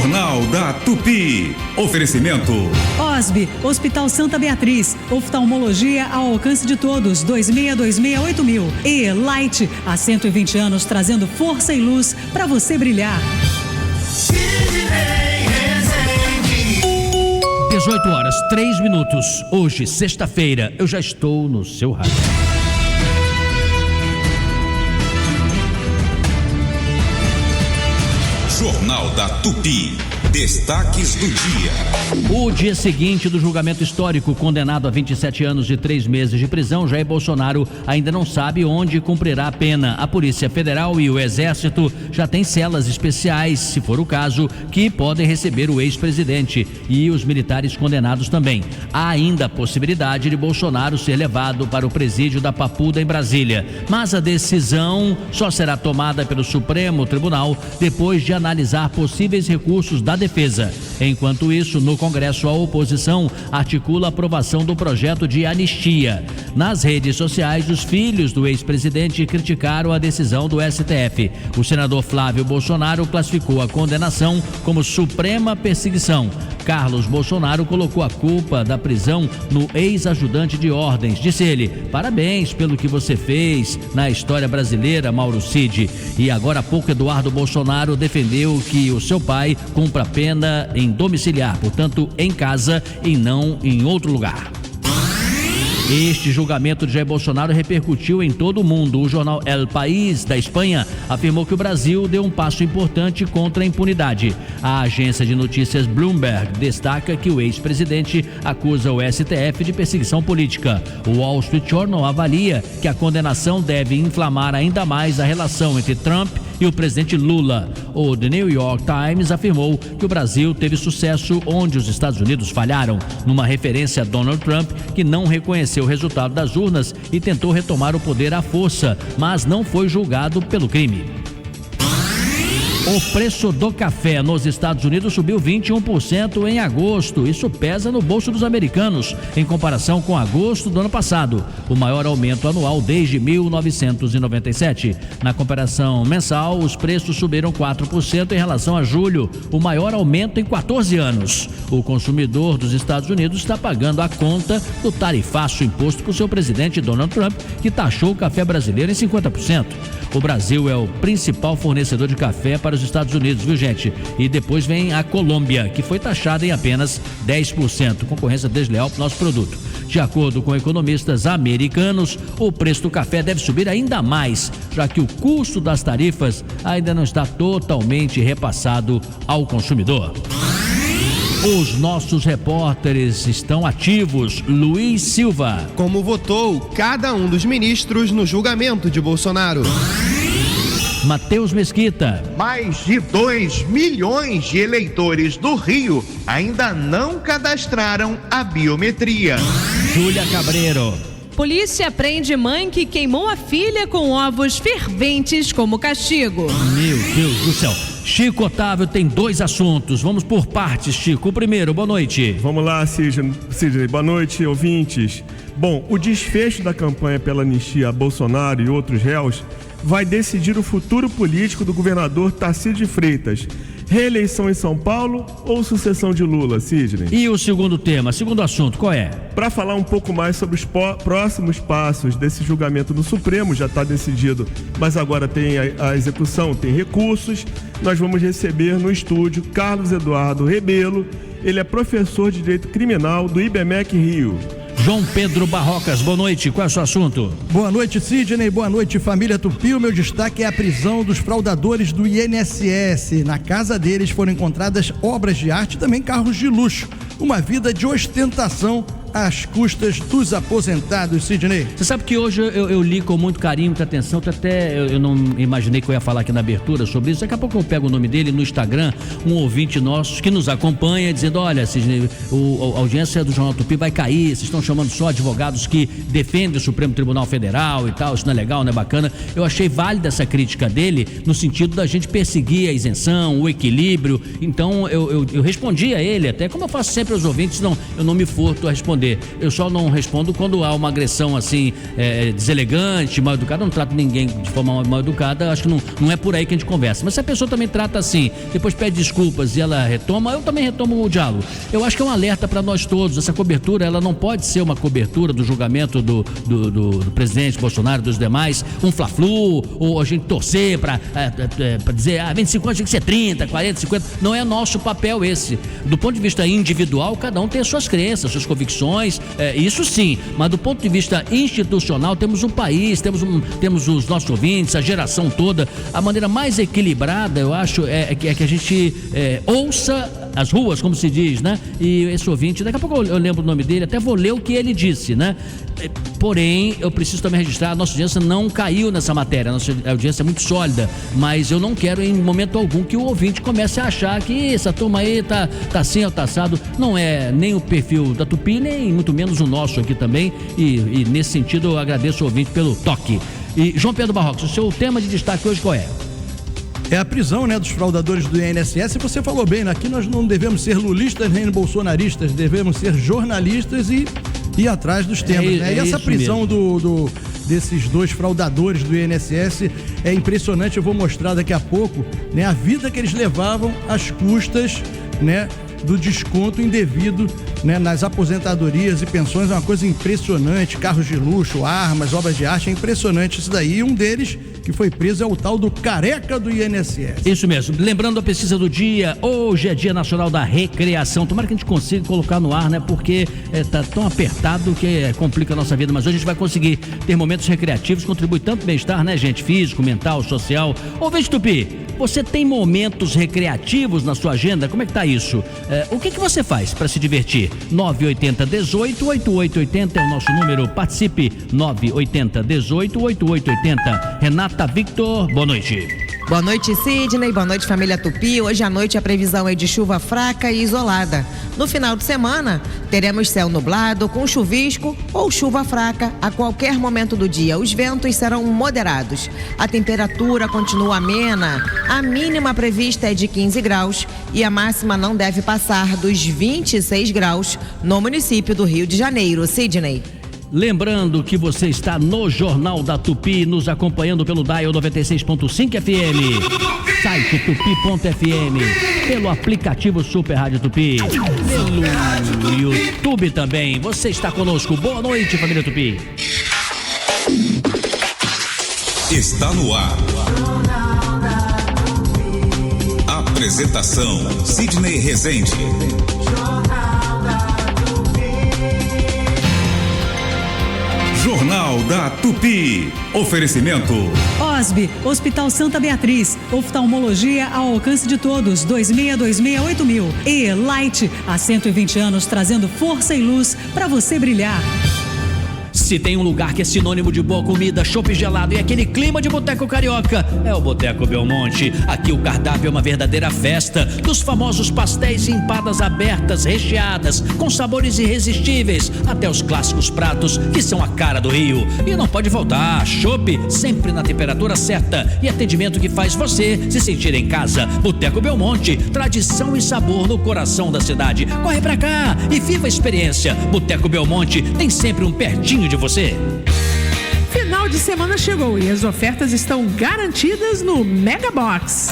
Jornal da Tupi. Oferecimento. OSB, Hospital Santa Beatriz. Oftalmologia ao alcance de todos. 26268000. E Light, há 120 anos trazendo força e luz para você brilhar. 18 horas, 3 minutos. Hoje, sexta-feira, eu já estou no seu rádio. Jornal da Tupi. Destaques do dia. O dia seguinte do julgamento histórico, condenado a 27 anos e 3 meses de prisão, Jair Bolsonaro ainda não sabe onde cumprirá a pena. A Polícia Federal e o Exército já têm celas especiais, se for o caso, que podem receber o ex-presidente e os militares condenados também. Há ainda a possibilidade de Bolsonaro ser levado para o presídio da Papuda em Brasília, mas a decisão só será tomada pelo Supremo Tribunal depois de analisar possíveis recursos da defesa. Enquanto isso, no Congresso, a oposição articula a aprovação do projeto de anistia. Nas redes sociais, os filhos do ex-presidente criticaram a decisão do STF. O senador Flávio Bolsonaro classificou a condenação como suprema perseguição. Carlos Bolsonaro colocou a culpa da prisão no ex-ajudante de ordens. Disse ele: parabéns pelo que você fez na história brasileira, Mauro Cid. E agora há pouco, Eduardo Bolsonaro defendeu que o seu pai cumpra pena em domiciliar, portanto em casa e não em outro lugar. Este julgamento de Jair Bolsonaro repercutiu em todo o mundo. O jornal El País, da Espanha, afirmou que o Brasil deu um passo importante contra a impunidade. A agência de notícias Bloomberg destaca que o ex-presidente acusa o STF de perseguição política. O Wall Street Journal avalia que a condenação deve inflamar ainda mais a relação entre Trump e o presidente Lula. O The New York Times afirmou que o Brasil teve sucesso onde os Estados Unidos falharam, numa referência a Donald Trump, que não reconheceu o resultado das urnas e tentou retomar o poder à força, mas não foi julgado pelo crime. O preço do café nos Estados Unidos subiu 21% em agosto. Isso pesa no bolso dos americanos, em comparação com agosto do ano passado, o maior aumento anual desde 1997. Na comparação mensal, os preços subiram 4% em relação a julho, o maior aumento em 14 anos. O consumidor dos Estados Unidos está pagando a conta do tarifaço imposto por seu presidente Donald Trump, que taxou o café brasileiro em 50%. O Brasil é o principal fornecedor de café para os Estados Unidos, viu, gente? E depois vem a Colômbia, que foi taxada em apenas 10%, concorrência desleal para o nosso produto. De acordo com economistas americanos, o preço do café deve subir ainda mais, já que o custo das tarifas ainda não está totalmente repassado ao consumidor. Os nossos repórteres estão ativos. Luiz Silva. Como votou cada um dos ministros no julgamento de Bolsonaro? Matheus Mesquita. Mais de 2 milhões de eleitores do Rio ainda não cadastraram a biometria. Júlia Cabreiro. Polícia prende mãe que queimou a filha com ovos ferventes como castigo. Meu Deus do céu. Chico Otávio tem 2 assuntos. Vamos por partes, Chico. O primeiro, boa noite. Vamos lá, Sidney. Boa noite, ouvintes. Bom, o desfecho da campanha pela anistia a Bolsonaro e outros réus vai decidir o futuro político do governador Tarcísio de Freitas. Reeleição em São Paulo ou sucessão de Lula, Sidney? E o segundo tema, segundo assunto, qual é? Para falar um pouco mais sobre os próximos passos desse julgamento no Supremo, já está decidido, mas agora tem a execução, tem recursos. Nós vamos receber no estúdio Carlos Eduardo Rebelo. Ele é professor de Direito Criminal do IBMEC Rio. João Pedro Barrocas, boa noite, qual é o seu assunto? Boa noite, Sidney, boa noite, família Tupi. O meu destaque é a prisão dos fraudadores do INSS. Na casa deles foram encontradas obras de arte e também carros de luxo. Uma vida de ostentação às custas dos aposentados, Sidney. Você sabe que hoje eu li com muito carinho, muita atenção, eu não imaginei que eu ia falar aqui na abertura sobre isso. Daqui a pouco eu pego o nome dele no Instagram, um ouvinte nosso que nos acompanha, dizendo: olha, Sidney, a audiência do Jornal Tupi vai cair, vocês estão chamando só advogados que defendem o Supremo Tribunal Federal e tal, isso não é legal, não é bacana. Eu achei válida essa crítica dele, no sentido da gente perseguir a isenção, o equilíbrio. Então eu respondi a ele, até como eu faço sempre aos ouvintes, eu não me furto a responder. responder. Eu só não respondo quando há uma agressão assim, deselegante, mal educada. Eu não trato ninguém de forma mal educada, acho que não é por aí que a gente conversa. Mas se a pessoa também trata assim, depois pede desculpas e ela retoma, eu também retomo o diálogo. Eu acho que é um alerta para nós todos. Essa cobertura, ela não pode ser uma cobertura do julgamento do presidente Bolsonaro, dos demais, um fla-flu, ou a gente torcer para dizer, 25 anos tem que ser 30, 40, 50. Não é nosso papel esse. Do ponto de vista individual, cada um tem as suas crenças, suas convicções, isso sim. Mas do ponto de vista institucional, temos um país, temos os nossos ouvintes, a geração toda. A maneira mais equilibrada, eu acho, é que a gente ouça as ruas, como se diz, né? E esse ouvinte, daqui a pouco eu lembro o nome dele, até vou ler o que ele disse, né? Porém, eu preciso também registrar, a nossa audiência não caiu nessa matéria, a nossa audiência é muito sólida, mas eu não quero em momento algum que o ouvinte comece a achar que essa turma aí tá assim ou tá assado. Não é nem o perfil da Tupi, nem muito menos o nosso aqui também, e nesse sentido eu agradeço o ouvinte pelo toque. E João Pedro Barroca, o seu tema de destaque hoje qual é? É a prisão, né, dos fraudadores do INSS. E você falou bem, aqui nós não devemos ser lulistas nem bolsonaristas, devemos ser jornalistas e ir atrás dos temas, né? E essa prisão desses dois fraudadores do INSS é impressionante. Eu vou mostrar daqui a pouco, né, a vida que eles levavam às custas, né, do desconto indevido, né, nas aposentadorias e pensões. É uma coisa impressionante, carros de luxo, armas, obras de arte, é impressionante isso daí. E um deles que foi preso é o tal do careca do INSS. Isso mesmo. Lembrando a pesquisa do dia, hoje é Dia Nacional da Recreação. Tomara que a gente consiga colocar no ar, né? Porque tá tão apertado que complica a nossa vida, mas hoje a gente vai conseguir ter momentos recreativos, contribui tanto bem-estar, né, gente? Físico, mental, social. Ouvinte Tupi, você tem momentos recreativos na sua agenda? Como é que tá isso? O que você faz para se divertir? 980-18-8880 é o nosso número. Participe, 980-18-8880. Renata Victor, boa noite. Boa noite, Sidney. Boa noite, família Tupi. Hoje à noite a previsão é de chuva fraca e isolada. No final de semana, teremos céu nublado, com chuvisco ou chuva fraca a qualquer momento do dia. Os ventos serão moderados. A temperatura continua amena. A mínima prevista é de 15 graus e a máxima não deve passar dos 26 graus no município do Rio de Janeiro. Sidney. Lembrando que você está no Jornal da Tupi, nos acompanhando pelo Dial 96.5 FM, site tupi.fm, pelo aplicativo Super Rádio Tupi, pelo YouTube também. Você está conosco. Boa noite, família Tupi. Está no ar. Apresentação: Sidney Rezende. Jornal da Tupi. Oferecimento: OSB, Hospital Santa Beatriz, oftalmologia ao alcance de todos, 26268000. E Light, há 120 anos trazendo força e luz para você brilhar. Se tem um lugar que é sinônimo de boa comida, chopp gelado e aquele clima de boteco carioca, é o Boteco Belmonte. Aqui o cardápio é uma verdadeira festa, dos famosos pastéis e empadas abertas, recheadas, com sabores irresistíveis, até os clássicos pratos que são a cara do Rio. E não pode faltar, chopp sempre na temperatura certa e atendimento que faz você se sentir em casa. Boteco Belmonte, tradição e sabor no coração da cidade. Corre pra cá e viva a experiência. Boteco Belmonte tem sempre um pertinho de você. Final de semana chegou e as ofertas estão garantidas no Mega Box.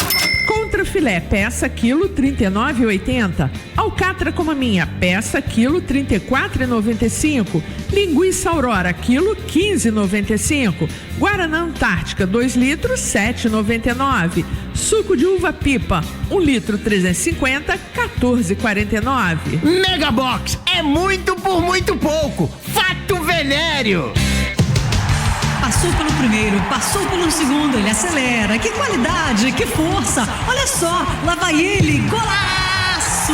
Contra filé, peça quilo R$39,80. Alcatra como a minha, peça quilo R$34,95. Linguiça Aurora, quilo R$15,95. Guaraná Antártica, 2 litros, R$7,99. Suco de uva pipa, 1 litro 350, R$14,49. Mega Box é muito por muito pouco. Fato venéreo. Passou pelo primeiro, passou pelo segundo, ele acelera. Que qualidade, que força. Olha só, lá vai ele, golaço!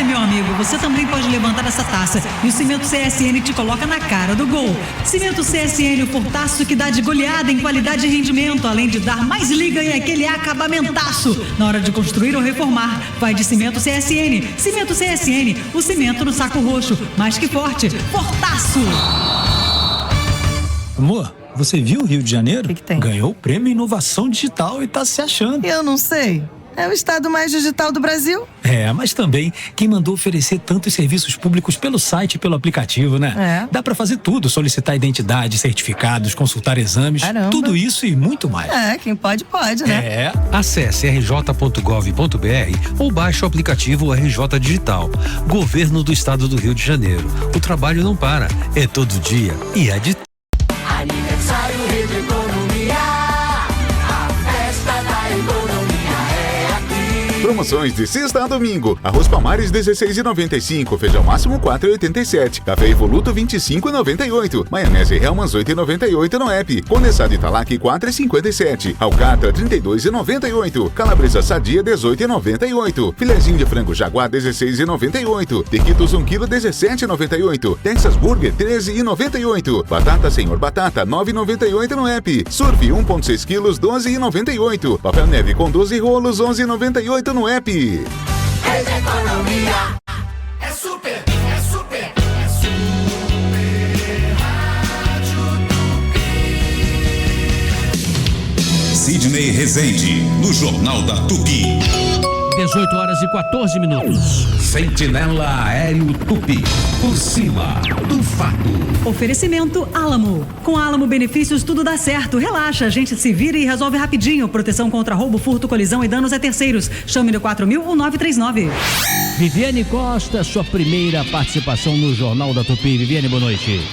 Meu amigo, você também pode levantar essa taça e o Cimento CSN te coloca na cara do gol. Cimento CSN, o portaço que dá de goleada em qualidade e rendimento, além de dar mais liga e aquele acabamentaço. Na hora de construir ou reformar, vai de Cimento CSN. Cimento CSN, o cimento no saco roxo, mais que forte, portaço! Amor, você viu o Rio de Janeiro? O que tem? Ganhou o prêmio Inovação Digital e tá se achando. Eu não sei. É o estado mais digital do Brasil. É, mas também quem mandou oferecer tantos serviços públicos pelo site e pelo aplicativo, né? Dá pra fazer tudo, solicitar identidade, certificados, consultar exames, tudo isso e muito mais. Quem pode, né? Acesse rj.gov.br ou baixe o aplicativo RJ Digital. Governo do Estado do Rio de Janeiro. O trabalho não para, é todo dia e é de... Aniversário Rede Economia, a festa da economia é aqui. Promoções de sexta a domingo. Arroz Palmares 16,95, feijão máximo 4,87, café Evoluto 25,98, maionese Hellmann's 8,98 no app, condensado Italac 4,57, alcatra 32,98, calabresa sadia 18,98, filezinho de frango Jaguar 16,98, tequitos 1 kg 17,98, Texas Burger 13,98, batata Senhor Batata 9,98 no app, surf 1,6 kg 12,98, papel neve com 12 rolos 11,98 no app. Rede Economia é super, é super, é super Rádio Tupi. Sidney Rezende, no Jornal da Tupi. 18 horas e 14 minutos. Sentinela Aéreo Tupi, por cima do fato. Oferecimento Alamo. Com Alamo Benefícios tudo dá certo. Relaxa, a gente se vira e resolve rapidinho. Proteção contra roubo, furto, colisão e danos a terceiros. Chame no 4000 ou 939. Viviane Costa, sua primeira participação no Jornal da Tupi. Viviane, boa noite.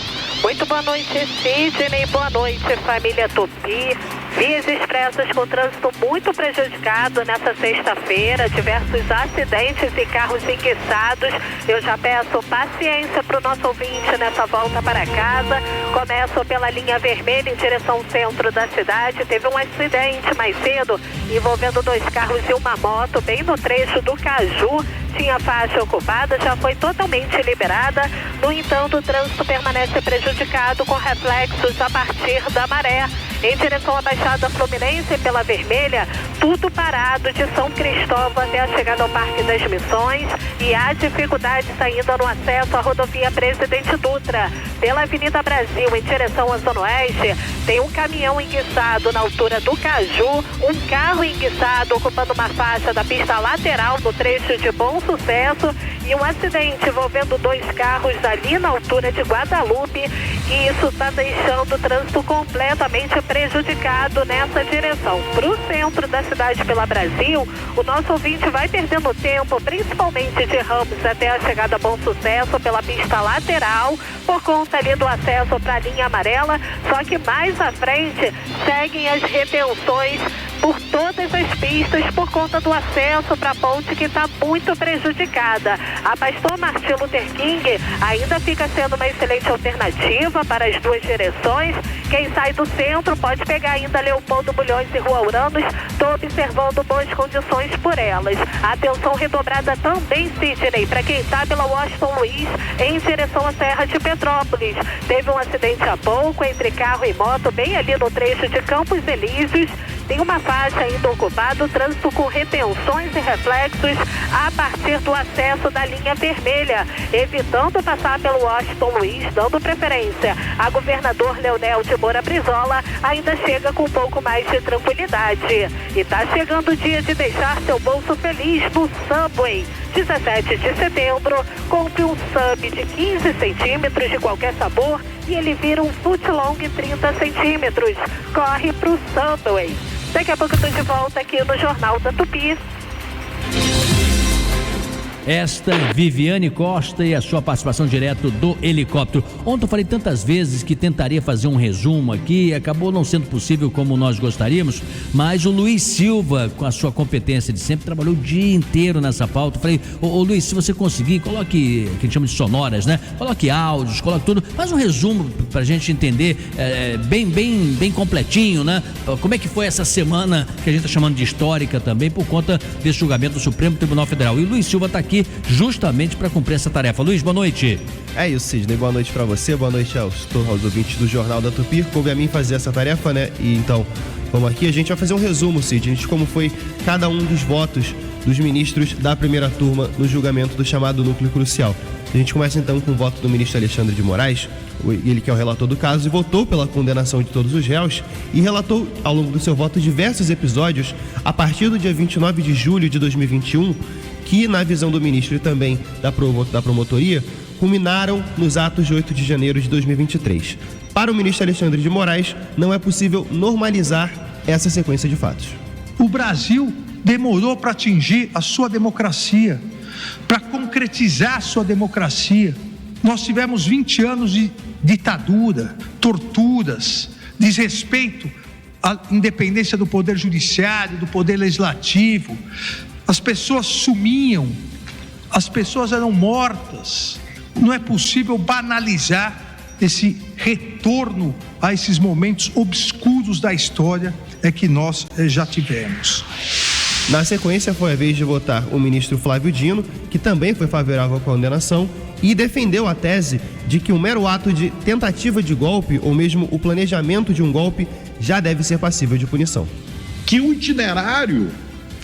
Muito boa noite, Sidney. Boa noite, família Tupi. Vias expressas com trânsito muito prejudicado nessa sexta-feira, diversos acidentes e carros enguiçados. Eu já peço paciência para o nosso ouvinte nessa volta para casa. Começo pela linha vermelha em direção ao centro da cidade. Teve um acidente mais cedo envolvendo 2 carros e uma moto, bem no trecho do Caju. Tinha faixa ocupada, já foi totalmente liberada. No entanto, o trânsito permanece prejudicado com reflexos a partir da Maré. Em direção à Baixada Fluminense pela Vermelha, tudo parado de São Cristóvão até a chegada ao Parque das Missões, e há dificuldades ainda no acesso à rodovia Presidente Dutra. Pela Avenida Brasil, em direção à Zona Oeste, tem um caminhão enguiçado na altura do Caju, um carro enguiçado ocupando uma faixa da pista lateral no trecho de Bom Sucesso, e um acidente envolvendo 2 carros ali na altura de Guadalupe, e isso está deixando o trânsito completamente prejudicado nessa direção. Para o centro da cidade pela Brasil, o nosso ouvinte vai perdendo tempo, principalmente de Ramos até a chegada a Bom Sucesso pela pista lateral, por conta ali do acesso para a linha amarela, só que mais à frente seguem as retenções por todas as pistas por conta do acesso para a ponte, que está muito prejudicada. A Pastor Martin Luther King ainda fica sendo uma excelente alternativa para as duas direções. Quem sai do centro pode pegar ainda Leopoldo Bulhões e Rua Uranos. Estou observando boas condições por elas. Atenção redobrada também, Sidney, para quem está pela Washington Luiz em direção à Serra de Petrópolis. Teve um acidente há pouco entre carro e moto bem ali no trecho de Campos Elíseos. Tem uma faixa ainda ocupada, o trânsito com retenções e reflexos a partir do acesso da linha vermelha, evitando passar pelo Washington Luiz, dando preferência a governador Leonel de Moura Brizola, ainda chega com um pouco mais de tranquilidade. E está chegando o dia de deixar seu bolso feliz no Subway. 17 de setembro, compre um sub de 15 centímetros de qualquer sabor e ele vira um footlong 30 centímetros. Corre pro Subway. Daqui a pouco eu estou de volta aqui no Jornal da Tupi. Esta Viviane Costa e a sua participação direto do helicóptero. Ontem eu falei tantas vezes que tentaria fazer um resumo aqui, acabou não sendo possível como nós gostaríamos, mas o Luiz Silva, com a sua competência de sempre, trabalhou o dia inteiro nessa pauta. Eu falei, ô Luiz, se você conseguir, coloque, que a gente chama de sonoras, né? Coloque áudios, coloque tudo, faz um resumo pra gente entender bem completinho, né? Como é que foi essa semana que a gente tá chamando de histórica também, por conta desse julgamento do Supremo Tribunal Federal. E o Luiz Silva tá aqui justamente para cumprir essa tarefa. Luiz, boa noite. É isso, Sidney. Boa noite para você, boa noite aos ouvintes do Jornal da Tupi. Coube a mim fazer essa tarefa, né? E então Vamos aqui, a gente vai fazer um resumo, Cid, de como foi cada um dos votos dos ministros da primeira turma no julgamento do chamado núcleo crucial. A gente começa então com o voto do ministro Alexandre de Moraes, ele que é o relator do caso, e votou pela condenação de todos os réus e relatou ao longo do seu voto diversos episódios a partir do dia 29 de julho de 2021, que na visão do ministro e também da promotoria, culminaram nos atos de 8 de janeiro de 2023. Para o ministro Alexandre de Moraes, não é possível normalizar essa sequência de fatos. O Brasil demorou para atingir a sua democracia, para concretizar a sua democracia. Nós tivemos 20 anos de ditadura, torturas, desrespeito à independência do poder judiciário, do poder legislativo. As pessoas sumiam, as pessoas eram mortas. Não é possível banalizar esse retorno a esses momentos obscuros da história que nós já tivemos. Na sequência, foi a vez de votar o ministro Flávio Dino, que também foi favorável à condenação e defendeu a tese de que um mero ato de tentativa de golpe ou mesmo o planejamento de um golpe já deve ser passível de punição. Que o itinerário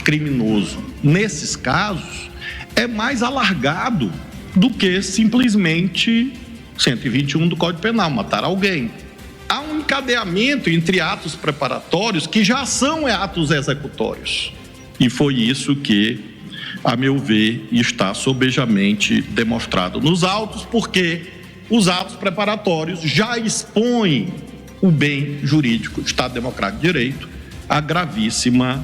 criminoso, nesses casos, é mais alargado do que simplesmente 121 do Código Penal, matar alguém. Há um encadeamento entre atos preparatórios que já são atos executórios. E foi isso que, a meu ver, está sobejamente demonstrado nos autos, porque os atos preparatórios já expõem o bem jurídico do Estado Democrático de Direito a gravíssimo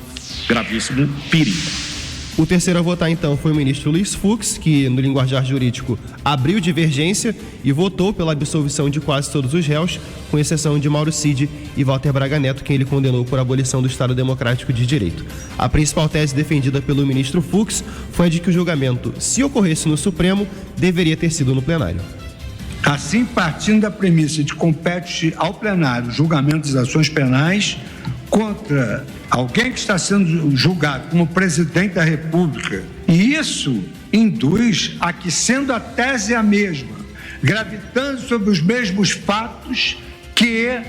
perigo. O terceiro a votar, então, foi o ministro Luiz Fux, que, no linguajar jurídico, abriu divergência e votou pela absolvição de quase todos os réus, com exceção de Mauro Cid e Walter Braga Neto, quem ele condenou por abolição do Estado Democrático de Direito. A principal tese defendida pelo ministro Fux foi a de que o julgamento, se ocorresse no Supremo, deveria ter sido no plenário. Assim, partindo da premissa de compete ao plenário o julgamento das ações penais contra alguém que está sendo julgado como presidente da República, e isso induz a que, sendo a tese a mesma, gravitando sobre os mesmos fatos, que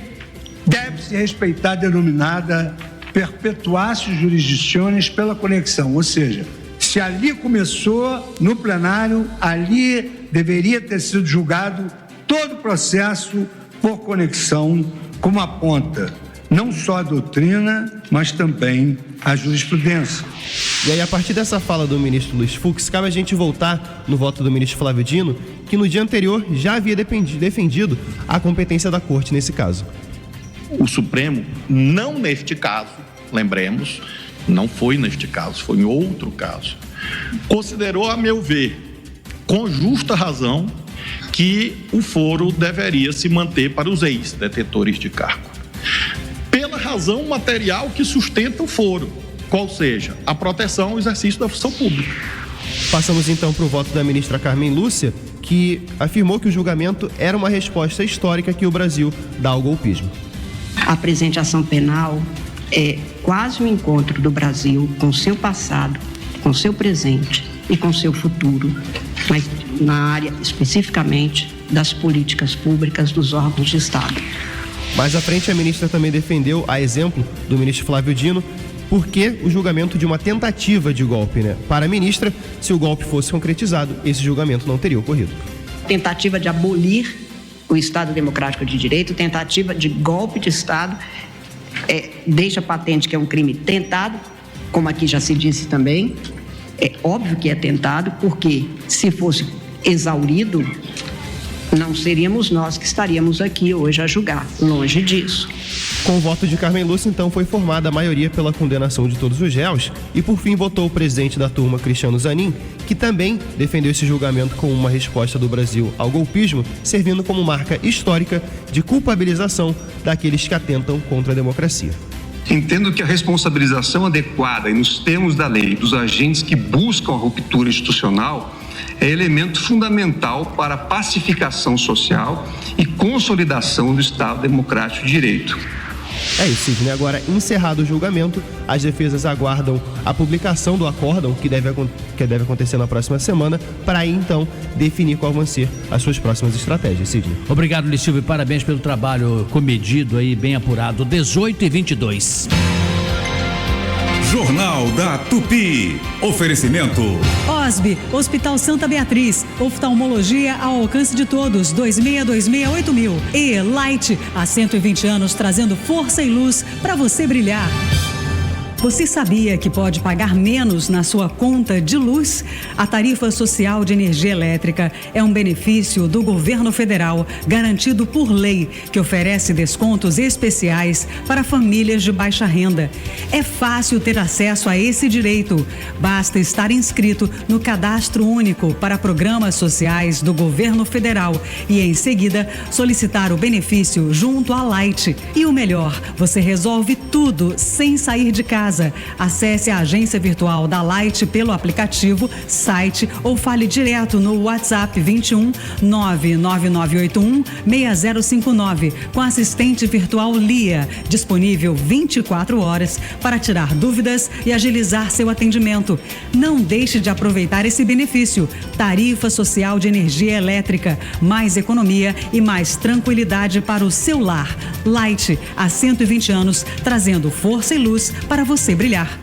deve-se respeitar a denominada perpetuatio jurisdictionis pela conexão, ou seja, se ali começou no plenário, ali deveria ter sido julgado todo o processo por conexão, como aponta não só a doutrina, mas também a jurisprudência. E aí, a partir dessa fala do ministro Luiz Fux, cabe a gente voltar no voto do ministro Flávio Dino, que no dia anterior já havia defendido a competência da Corte nesse caso. O Supremo, não neste caso, lembremos, não foi neste caso, foi em outro caso, considerou, a meu ver, com justa razão, que o foro deveria se manter para os ex-detentores de cargo. Pela razão material que sustenta o foro, qual seja, a proteção ao exercício da função pública. Passamos então para o voto da ministra Carmen Lúcia, que afirmou que o julgamento era uma resposta histórica que o Brasil dá ao golpismo. A presente ação penal é quase um encontro do Brasil com seu passado, com seu presente e com seu futuro, mas na área especificamente das políticas públicas dos órgãos de Estado. Mais à frente, a ministra também defendeu, a exemplo do ministro Flávio Dino, porque o julgamento de uma tentativa de golpe, né? Para a ministra, se o golpe fosse concretizado, esse julgamento não teria ocorrido. Tentativa de abolir o Estado Democrático de Direito, tentativa de golpe de Estado, deixa patente que é um crime tentado, como aqui já se disse também. É óbvio que é tentado, porque se fosse exaurido, não seríamos nós que estaríamos aqui hoje a julgar, longe disso. Com o voto de Carmen Lúcia, então, foi formada a maioria pela condenação de todos os réus e, por fim, votou o presidente da turma, Cristiano Zanin, que também defendeu esse julgamento como uma resposta do Brasil ao golpismo, servindo como marca histórica de culpabilização daqueles que atentam contra a democracia. Entendo que a responsabilização adequada e nos termos da lei dos agentes que buscam a ruptura institucional é elemento fundamental para a pacificação social e consolidação do Estado Democrático de Direito. É isso, Sidney. Agora, encerrado o julgamento, as defesas aguardam a publicação do acórdão, que deve acontecer na próxima semana, para aí então definir qual vão ser as suas próximas estratégias, Sidney. Obrigado, Licilvio, e parabéns pelo trabalho comedido aí, bem apurado. 18h22. Jornal da Tupi. Oferecimento. OSB, Hospital Santa Beatriz. Oftalmologia ao alcance de todos. 26268000. E Light, há 120 anos trazendo força e luz para você brilhar. Você sabia que pode pagar menos na sua conta de luz? A tarifa social de energia elétrica é um benefício do governo federal, garantido por lei, que oferece descontos especiais para famílias de baixa renda. É fácil ter acesso a esse direito. Basta estar inscrito no Cadastro Único para Programas Sociais do governo federal e, em seguida, solicitar o benefício junto à Light. E o melhor, você resolve tudo sem sair de casa. Acesse a agência virtual da Light pelo aplicativo, site ou fale direto no WhatsApp 21 99981 6059 com a assistente virtual Lia, disponível 24 horas para tirar dúvidas e agilizar seu atendimento. Não deixe de aproveitar esse benefício. Tarifa social de energia elétrica, mais economia e mais tranquilidade para o seu lar. Light, há 120 anos, trazendo força e luz para você brilhar.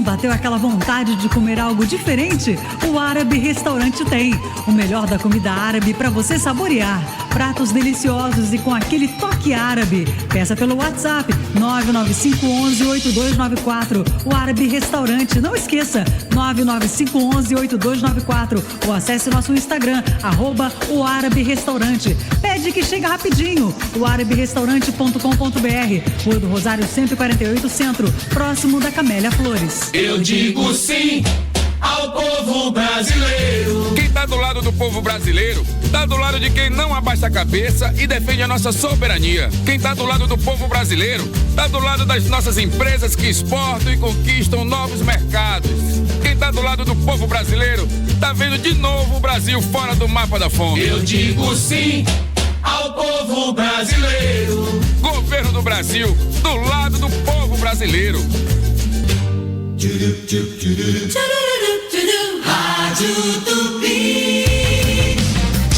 Bateu aquela vontade de comer algo diferente? O Árabe Restaurante tem. O melhor da comida árabe para você saborear. Pratos deliciosos e com aquele toque árabe. Peça pelo WhatsApp 995118294. O Árabe Restaurante. Não esqueça, 995118294. Ou acesse nosso Instagram, @o Árabe Restaurante. Pede que chega rapidinho. O araberestaurante.com.br. Rua do Rosário 148 Centro, próximo da Camélia Flores. Eu digo sim ao povo brasileiro. Quem tá do lado do povo brasileiro, tá do lado de quem não abaixa a cabeça e defende a nossa soberania. Quem tá do lado do povo brasileiro, tá do lado das nossas empresas que exportam e conquistam novos mercados. Quem tá do lado do povo brasileiro, tá vendo de novo o Brasil fora do mapa da fome. Eu digo sim ao povo brasileiro. Governo do Brasil, do lado do povo brasileiro. Rádio Tupi.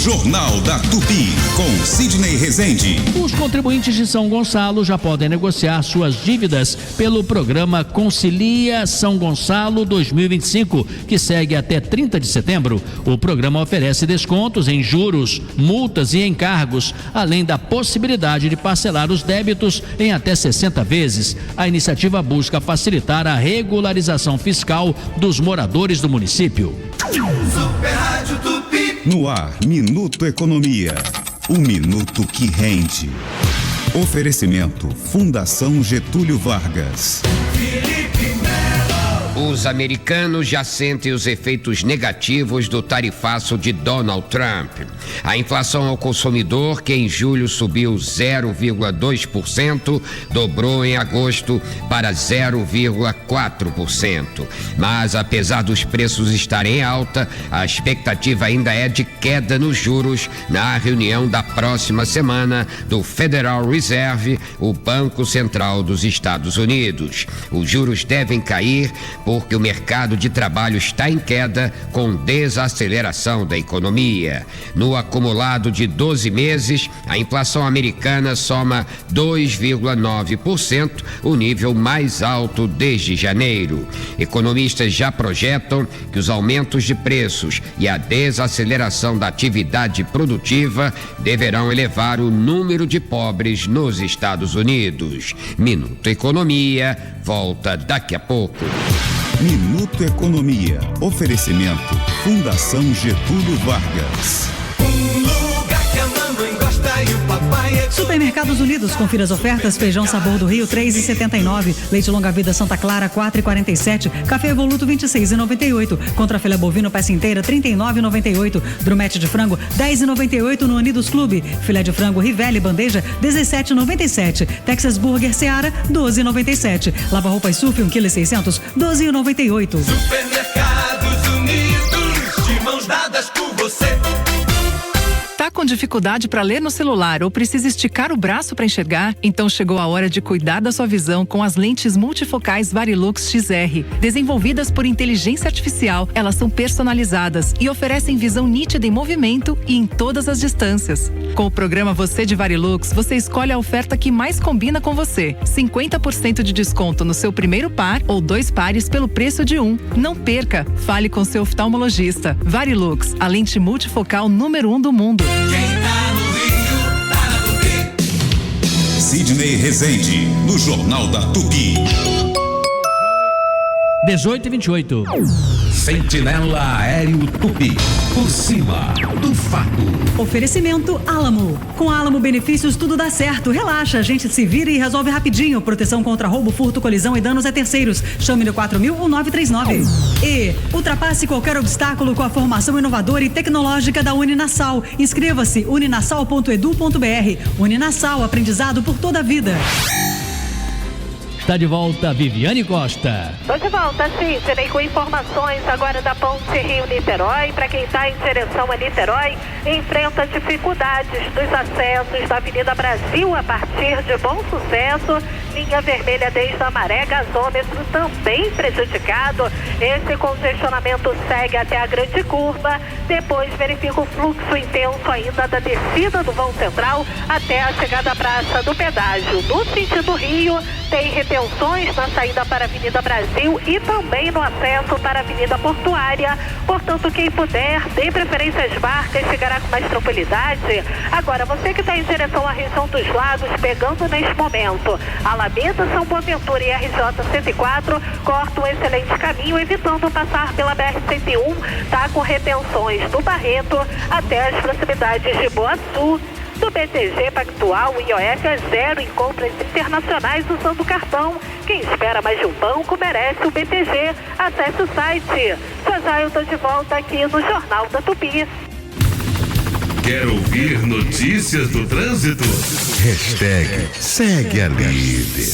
Jornal da Tupi, com Sidney Rezende. Os contribuintes de São Gonçalo já podem negociar suas dívidas pelo programa Concilia São Gonçalo 2025, que segue até 30 de setembro. O programa oferece descontos em juros, multas e encargos, além da possibilidade de parcelar os débitos em até 60 vezes. A iniciativa busca facilitar a regularização fiscal dos moradores do município. Super Rádio Tupi. No ar, Minuto Economia. O minuto que rende. Oferecimento Fundação Getúlio Vargas. Os americanos já sentem os efeitos negativos do tarifaço de Donald Trump. A inflação ao consumidor, que em julho subiu 0,2%, dobrou em agosto para 0,4%. Mas, apesar dos preços estarem em alta, a expectativa ainda é de queda nos juros na reunião da próxima semana do Federal Reserve, o Banco Central dos Estados Unidos. Os juros devem cair porque o mercado de trabalho está em queda com desaceleração da economia. No acumulado de 12 meses, a inflação americana soma 2,9%, o nível mais alto desde janeiro. Economistas já projetam que os aumentos de preços e a desaceleração da atividade produtiva deverão elevar o número de pobres nos Estados Unidos. Minuto Economia volta daqui a pouco. Minuto Economia. Oferecimento Fundação Getúlio Vargas. Supermercados Unidos, confira as ofertas: feijão Sabor do Rio 3,79, leite longa vida Santa Clara 4,47, café Evoluto 26,98, contrafilé bovino peça inteira 39,98, drumete de frango 10,98 no Unidos Clube, filé de frango Rivelli bandeja 17,97, Texas Burger Seara 12,97, lava roupas Surf 1,6 kg 12,98. Supermercados Unidos, de mãos dadas com você. Tá com dificuldade para ler no celular ou precisa esticar o braço para enxergar? Então chegou a hora de cuidar da sua visão com as lentes multifocais Varilux XR. Desenvolvidas por inteligência artificial, elas são personalizadas e oferecem visão nítida em movimento e em todas as distâncias. Com o programa Você de Varilux, você escolhe a oferta que mais combina com você. 50% de desconto no seu primeiro par ou 2 pares pelo preço de um. Não perca! Fale com seu oftalmologista. Varilux, a lente multifocal número 1 do mundo. Quem tá no Rio, tá na Tupi. Sidney Rezende, no Jornal da Tupi. 18h28. Sentinela Aéreo Tupi. Por cima do fato. Oferecimento Alamo. Com Alamo Benefícios tudo dá certo. Relaxa, a gente se vira e resolve rapidinho. Proteção contra roubo, furto, colisão e danos a terceiros. Chame no 4000 ou 939. E ultrapasse qualquer obstáculo com a formação inovadora e tecnológica da Uninasal. Inscreva-se uninasal.edu.br. Uninasal, aprendizado por toda a vida. Está de volta Viviane Costa. Estou de volta, Sidney, com informações agora da Ponte Rio-Niterói. Para quem está em direção a Niterói, enfrenta dificuldades nos acessos da Avenida Brasil a partir de Bom Sucesso. Linha vermelha desde a Maré, gasômetro também prejudicado. Esse congestionamento segue até a Grande Curva. Depois verifica o fluxo intenso ainda da descida do vão central até a chegada à Praça do Pedágio. No sentido Rio, tem retenções na saída para a Avenida Brasil e também no acesso para a Avenida Portuária. Portanto, quem puder, dê preferência às barcas, chegará com mais tranquilidade. Agora, você que está em direção à região dos Lagos, pegando neste momento Alameda, São Boaventura e RJ 104, corta um excelente caminho, evitando passar pela BR-101, tá com retenções do Barreto até as proximidades de Boa Sul. Do BTG Pactual, o IOF é 0 em compras internacionais usando o cartão. Quem espera mais de um banco merece o BTG. Acesse o site. Já já eu tô de volta aqui no Jornal da Tupi. Quer ouvir notícias do trânsito? Hashtag segue a líder.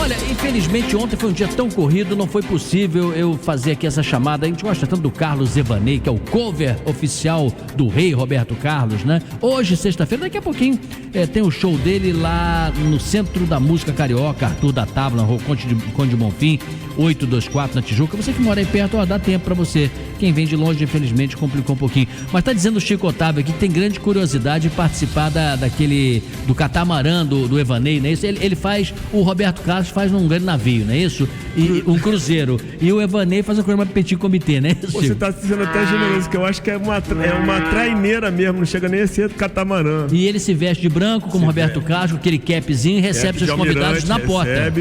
Olha, infelizmente ontem foi um dia tão corrido, não foi possível eu fazer aqui essa chamada. A gente gosta tanto do Carlos Evanei, que é o cover oficial do rei Roberto Carlos, né? Hoje, sexta-feira, daqui a pouquinho, tem o show dele lá no Centro da Música Carioca, Arthur da Tábua, na Rua Conde de Bonfim, 824 na Tijuca. Você que mora aí perto, ó, dá tempo pra você. Quem vem de longe, infelizmente, complicou um pouquinho. Mas tá dizendo o Chico Otávio aqui que tem grande curiosidade de participar do catamarã do Evanei, não é isso? Ele faz, o Roberto Carlos faz num grande navio, não é isso? E um cruzeiro. E o Evanei faz uma coisa mais petit comitê, não é isso? Você tá sendo até generoso, que eu acho que é uma traineira mesmo, não chega nem a ser catamarã. E ele se veste de branco, como Roberto Carlos, com aquele capzinho, e recebe seus convidados na porta.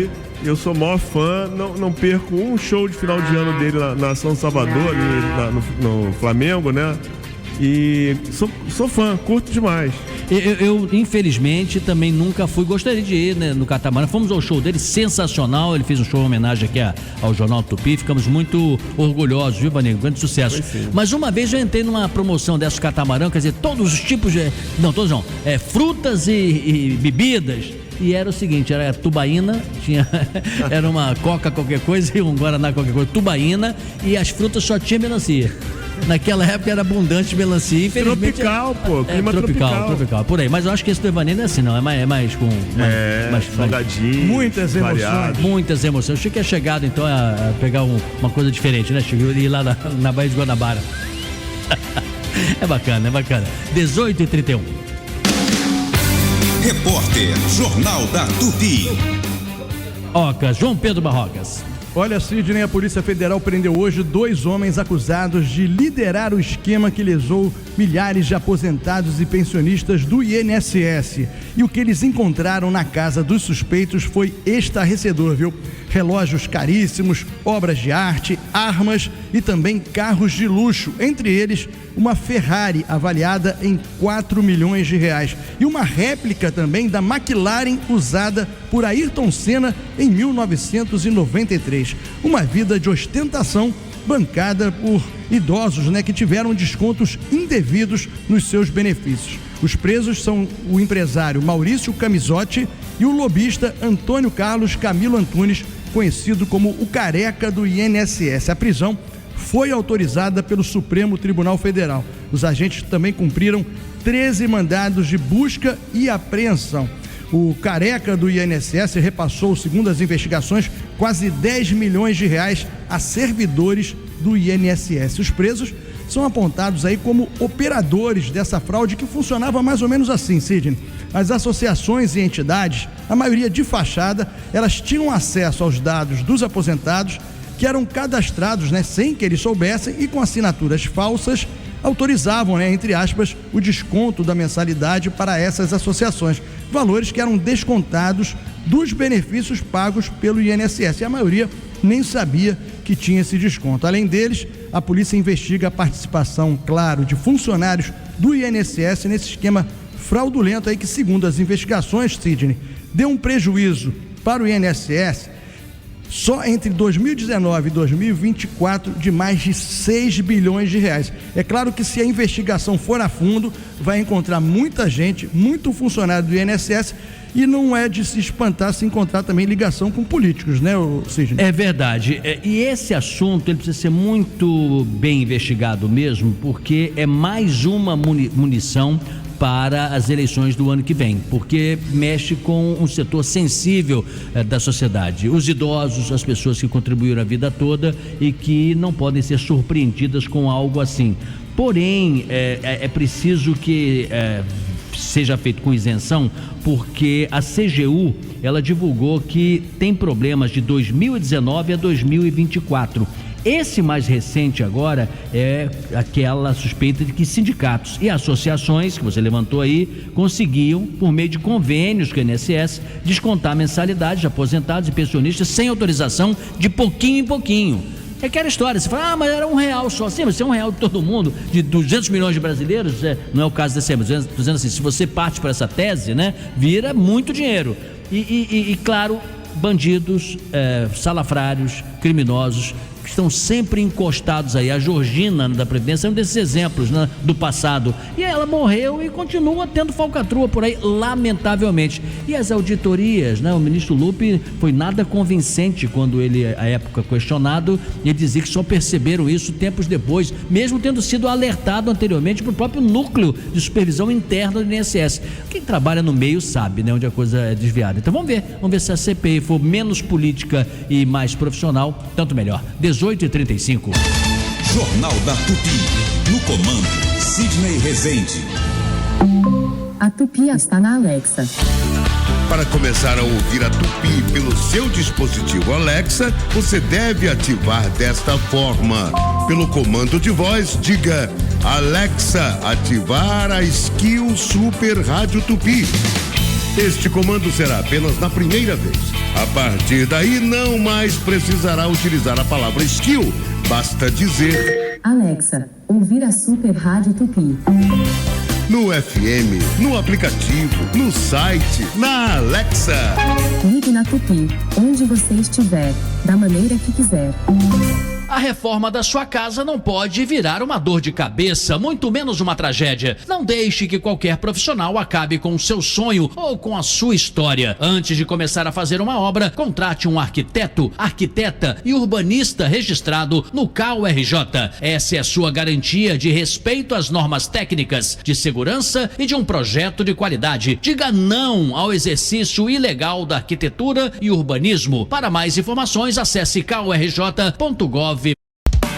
Eu sou o maior fã, não perco um show de final de ano dele na São Salvador, ali no Flamengo, né? E sou fã, curto demais. Eu infelizmente também nunca fui, gostaria de ir, né, no catamarã. Fomos ao show dele, sensacional. Ele fez um show em homenagem aqui ao Jornal Tupi. Ficamos muito orgulhosos, viu, Vanego? Grande sucesso. Mas uma vez eu entrei numa promoção dessa catamarã, quer dizer, todos os tipos de. Não, todos não. Frutas e bebidas. E era o seguinte, era tubaína, era uma coca qualquer coisa e um guaraná qualquer coisa, tubaína, e as frutas só tinha melancia. Naquela época era abundante melancia, infelizmente. Tropical, pô, clima tropical, por aí. Mas eu acho que esse do Evanei não é assim, não, é mais com... mais salgadinho, muitas emoções. variado. Muitas emoções. O Chico é chegado, então, a pegar uma coisa diferente, né, Chico? Ir lá na Baía de Guanabara. É bacana. 18h31. Repórter Jornal da Tupi. João Pedro Barrocas. Olha, Sidney, a Polícia Federal prendeu hoje 2 homens acusados de liderar o esquema que lesou milhares de aposentados e pensionistas do INSS. E o que eles encontraram na casa dos suspeitos foi estarrecedor, viu? Relógios caríssimos, obras de arte, armas e também carros de luxo, entre eles uma Ferrari avaliada em 4 milhões de reais e uma réplica também da McLaren usada por Ayrton Senna em 1993. Uma vida de ostentação bancada por idosos, né, que tiveram descontos indevidos nos seus benefícios. Os presos são o empresário Maurício Camisotti e o lobista Antônio Carlos Camilo Antunes, conhecido como o Careca do INSS. A prisão foi autorizada pelo Supremo Tribunal Federal. Os agentes também cumpriram 13 mandados de busca e apreensão. O careca do INSS repassou, segundo as investigações, quase 10 milhões de reais a servidores do INSS. Os presos são apontados aí como operadores dessa fraude que funcionava mais ou menos assim, Sidney. As associações e entidades, a maioria de fachada, elas tinham acesso aos dados dos aposentados que eram cadastrados, sem que eles soubessem, e com assinaturas falsas autorizavam, entre aspas, o desconto da mensalidade para essas associações, valores que eram descontados dos benefícios pagos pelo INSS, e a maioria nem sabia que tinha esse desconto. Além deles, a polícia investiga a participação, claro, de funcionários do INSS nesse esquema fraudulento aí que, segundo as investigações, Sidney, deu um prejuízo para o INSS só entre 2019 e 2024 de mais de 6 bilhões de reais. É claro que se a investigação for a fundo, vai encontrar muita gente, muito funcionário do INSS, e não é de se espantar se encontrar também ligação com políticos, né, Sidney? É verdade. E esse assunto ele precisa ser muito bem investigado mesmo, porque é mais uma munição para as eleições do ano que vem, porque mexe com um setor sensível da sociedade, os idosos, as pessoas que contribuíram a vida toda e que não podem ser surpreendidas com algo assim. Porém, é preciso que seja feito com isenção, porque a CGU, ela divulgou que tem problemas de 2019 a 2024. Esse mais recente agora é aquela suspeita de que sindicatos e associações, que você levantou aí, conseguiam, por meio de convênios com o INSS, descontar mensalidades de aposentados e pensionistas sem autorização, de pouquinho em pouquinho. É aquela história, você fala, mas era R$1 só. Sim, mas se é R$1 de todo mundo, de 200 milhões de brasileiros, não é o caso desse, mas estou dizendo assim, se você parte para essa tese, vira muito dinheiro. E claro, bandidos, salafrários, criminosos, que estão sempre encostados aí. A Georgina da Previdência é um desses exemplos do passado, e ela morreu e continua tendo falcatrua por aí, lamentavelmente. E as auditorias, o ministro Lupe foi nada convincente quando ele, à época, questionado, ele dizia que só perceberam isso tempos depois, mesmo tendo sido alertado anteriormente para o próprio núcleo de supervisão interna do INSS. Quem trabalha no meio sabe, onde a coisa é desviada. Então vamos ver se a CPI for menos política e mais profissional, tanto melhor. 18h35. Jornal da Tupi. No comando, Sidney Rezende. A Tupi está na Alexa. Para começar a ouvir a Tupi pelo seu dispositivo Alexa, você deve ativar desta forma. Pelo comando de voz, diga: Alexa, ativar a Skill Super Rádio Tupi. Este comando será apenas na primeira vez. A partir daí, não mais precisará utilizar a palavra skill. Basta dizer: Alexa, ouvir a Super Rádio Tupi. No FM, no aplicativo, no site, na Alexa. Ligue na Tupi, onde você estiver, da maneira que quiser. A reforma da sua casa não pode virar uma dor de cabeça, muito menos uma tragédia. Não deixe que qualquer profissional acabe com o seu sonho ou com a sua história. Antes de começar a fazer uma obra, contrate um arquiteto, arquiteta e urbanista registrado no CAU-RJ. Essa é a sua garantia de respeito às normas técnicas, de segurança e de um projeto de qualidade. Diga não ao exercício ilegal da arquitetura e urbanismo. Para mais informações, acesse caurj.gov.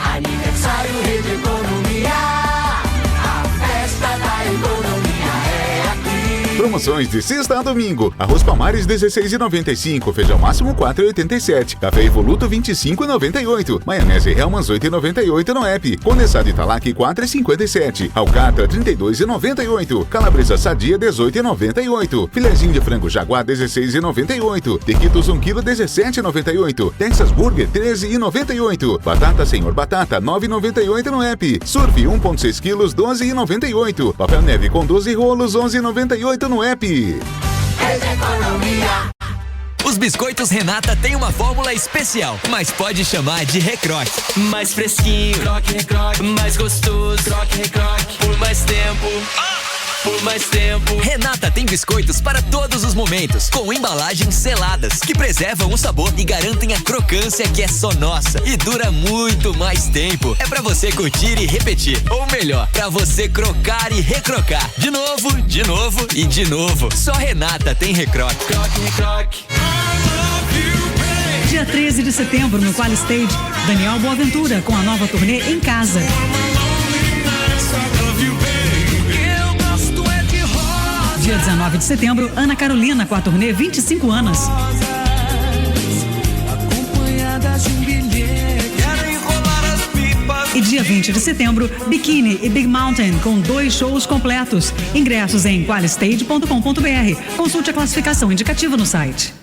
Aniversário Rede Economia, a festa da economia é aqui. Promoções de sexta a domingo. Arroz Palmares 16,95, feijão máximo 4,87, café Evoluto 25,98, maionese Hellmann's 8,98 no app, condensado Italac 4,57, alcatra 32,98, calabresa sadia 18,98, filezinho de frango Jaguar 16,98, tequitos 1 kg 17,98, Texas Burger 13,98, batata Senhor Batata 9,98 no app, surf 1,6 kg 12,98, papel neve com 12 rolos 11,98 no app. Os biscoitos Renata têm uma fórmula especial, mas pode chamar de recroque. Mais fresquinho, croque, recroque. Mais gostoso, croque, recroque. Por mais tempo. por mais tempo. Renata tem biscoitos para todos os momentos, com embalagens seladas, que preservam o sabor e garantem a crocância que é só nossa e dura muito mais tempo. É pra você curtir e repetir, ou melhor, pra você crocar e recrocar. De novo e de novo. Só Renata tem recroque. Croque, recroque. Dia 13 de setembro, no Qual Stage, Daniel Boaventura com a nova turnê Em Casa. Dia 19 de setembro, Ana Carolina com a turnê 25 anos. E dia 20 de setembro, Biquíni e Big Mountain com 2 shows completos. Ingressos em qualistage.com.br. Consulte a classificação indicativa no site.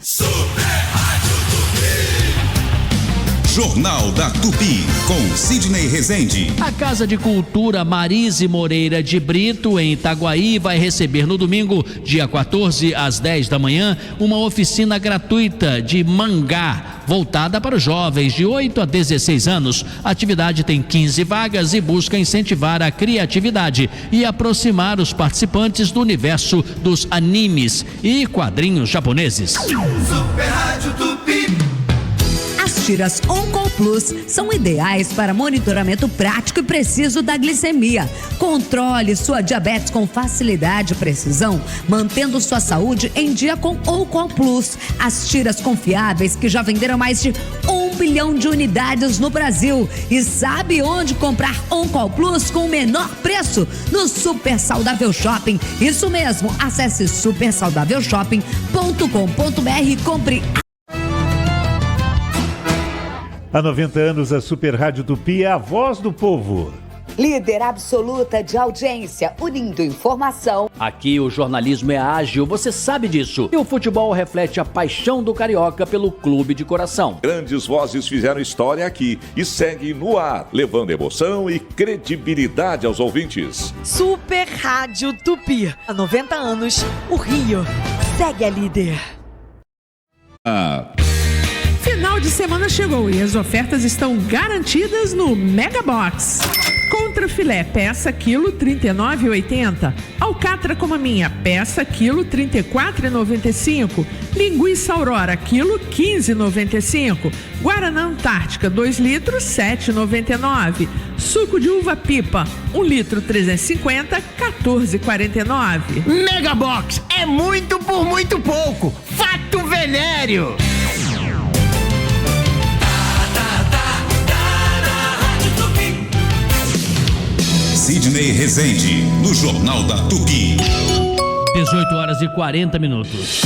Jornal da Tupi, com Sidney Rezende. A Casa de Cultura Marise Moreira de Brito, em Itaguaí, vai receber no domingo, dia 14, às 10 da manhã, uma oficina gratuita de mangá, voltada para os jovens de 8 a 16 anos. A atividade tem 15 vagas e busca incentivar a criatividade e aproximar os participantes do universo dos animes e quadrinhos japoneses. Super Rádio Tupi. As tiras Oncol Plus são ideais para monitoramento prático e preciso da glicemia. Controle sua diabetes com facilidade e precisão, mantendo sua saúde em dia com Oncol Plus. As tiras confiáveis que já venderam mais de 1 bilhão de unidades no Brasil. E sabe onde comprar Oncol Plus com o menor preço? No Super Saudável Shopping. Isso mesmo, acesse supersaudávelshop.com.br e compre. Há 90 anos, a Super Rádio Tupi é a voz do povo. Líder absoluta de audiência, unindo informação. Aqui o jornalismo é ágil, você sabe disso. E o futebol reflete a paixão do carioca pelo clube de coração. Grandes vozes fizeram história aqui e seguem no ar, levando emoção e credibilidade aos ouvintes. Super Rádio Tupi. Há 90 anos, o Rio segue a líder. Final de semana chegou e as ofertas estão garantidas no Mega Box. Contra filé, peça quilo R$ 39,80. Alcatra como a minha, peça quilo R$ 34,95. Linguiça Aurora, quilo R$ 15,95. Guaraná Antártica, 2 litros, R$ 7,99. Suco de uva pipa, 1 litro, 350, R$ 14,49. Mega Box, é muito por muito pouco. Fato venéreo. Sidney Rezende, no Jornal da Tupi. 18 horas e 40 minutos.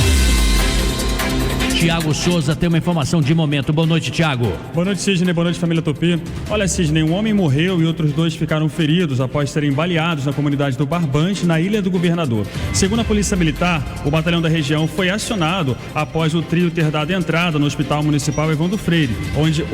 Tiago Souza tem uma informação de momento. Boa noite, Tiago. Boa noite, Sidney. Boa noite, família Tupi. Olha, Sidney, um homem morreu e outros 2 ficaram feridos após serem baleados na comunidade do Barbante, na Ilha do Governador. Segundo a Polícia Militar, o batalhão da região foi acionado após o trio ter dado entrada no Hospital Municipal Evandro Freire, onde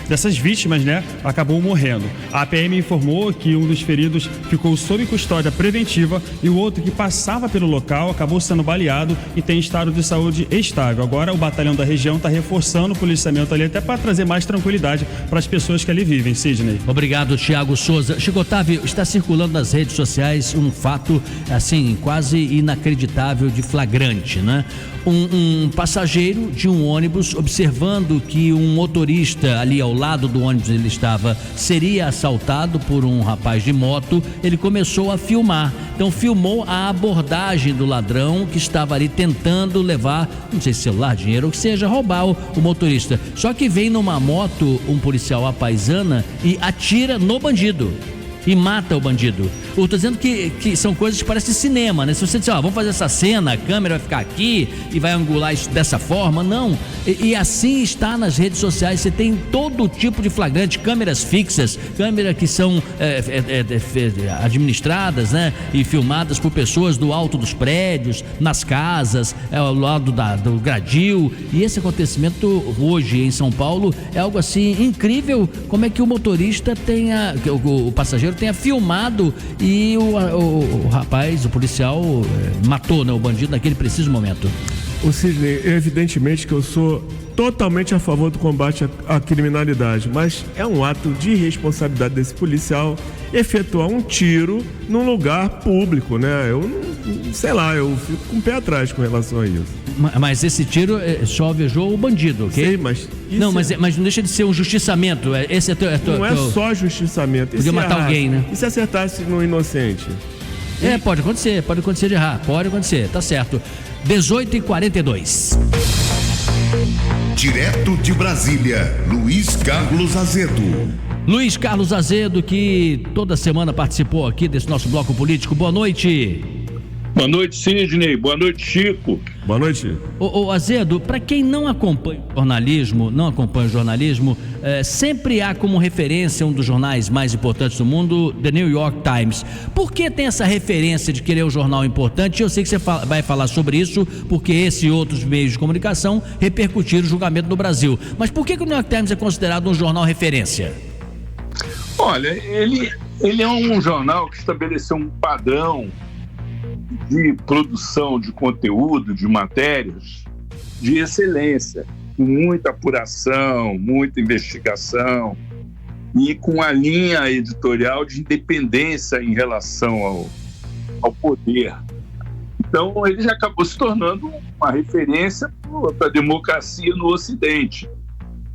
dessas vítimas, acabou morrendo. A PM informou que um dos feridos ficou sob custódia preventiva e o outro que passava pelo local acabou sendo baleado e tem estado de saúde estável. Agora o batalhão da região está reforçando o policiamento ali até para trazer mais tranquilidade para as pessoas que ali vivem, Sidney. Obrigado, Tiago Souza. Chico Otávio, está circulando nas redes sociais um fato, assim, quase inacreditável de flagrante, né? Um passageiro de um ônibus, observando que um motorista ali ao lado do ônibus ele estava, seria assaltado por um rapaz de moto, ele começou a filmar. Então filmou a abordagem do ladrão que estava ali tentando levar, não sei se celular, dinheiro, ou que seja, roubar o motorista. Só que vem numa moto um policial à paisana e atira no bandido e mata o bandido. Eu tô dizendo que são coisas que parecem cinema, né? Se você disser, vamos fazer essa cena, a câmera vai ficar aqui e vai angular isso dessa forma, não. E assim está nas redes sociais, você tem todo tipo de flagrante, câmeras fixas, câmeras que são administradas, né? E filmadas por pessoas do alto dos prédios, nas casas, ao lado do gradil. E esse acontecimento hoje em São Paulo é algo assim incrível, como é que o motorista o passageiro tenha filmado e o rapaz, o policial, matou, né, o bandido naquele preciso momento. O Sidney, evidentemente que eu sou totalmente a favor do combate à criminalidade, mas é um ato de responsabilidade desse policial efetuar um tiro num lugar público, né? Eu fico com o pé atrás com relação a isso. Mas esse tiro só alvejou o bandido, ok? Sim, mas... Mas não deixa de ser um justiçamento. Esse não é só justiçamento. Podia matar alguém, né? E se acertasse no inocente? Pode acontecer de errar, pode acontecer, tá certo. 18h42. Direto de Brasília, Luiz Carlos Azedo. Luiz Carlos Azedo, que toda semana participou aqui desse nosso bloco político. Boa noite. Boa noite, Sidney. Boa noite, Chico. Boa noite. Ô Azedo, para quem não acompanha o jornalismo, sempre há como referência um dos jornais mais importantes do mundo, The New York Times. Por que tem essa referência de querer um jornal importante? Eu sei que você vai falar sobre isso, porque esse e outros meios de comunicação repercutiram o julgamento no Brasil. Mas por que o New York Times é considerado um jornal referência? Olha, ele é um jornal que estabeleceu um padrão de produção de conteúdo, de matérias, de excelência, com muita apuração, muita investigação e com a linha editorial de independência em relação ao poder. Então, ele já acabou se tornando uma referência para a democracia no Ocidente,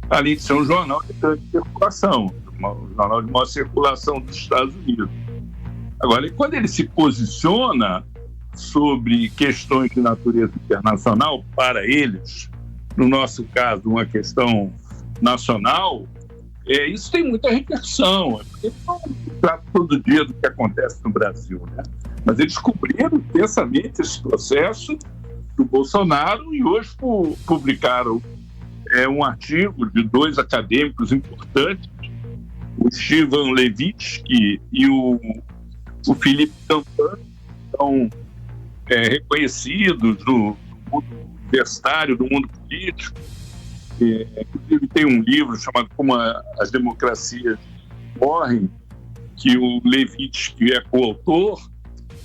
além de ser um jornal de grande circulação, um jornal de maior circulação dos Estados Unidos. Agora, quando ele se posiciona sobre questões de natureza internacional, para eles, no nosso caso, uma questão nacional, isso tem muita repercussão. Eles não tratam todo dia do que acontece no Brasil, né? Mas eles cobriram intensamente esse processo do Bolsonaro e hoje publicaram um artigo de dois acadêmicos importantes, o Ivan Levitsky e o Felipe Campana, que são reconhecidos no mundo universitário, no mundo político. Inclusive tem um livro chamado Como as Democracias Morrem, que o Levitsky é coautor.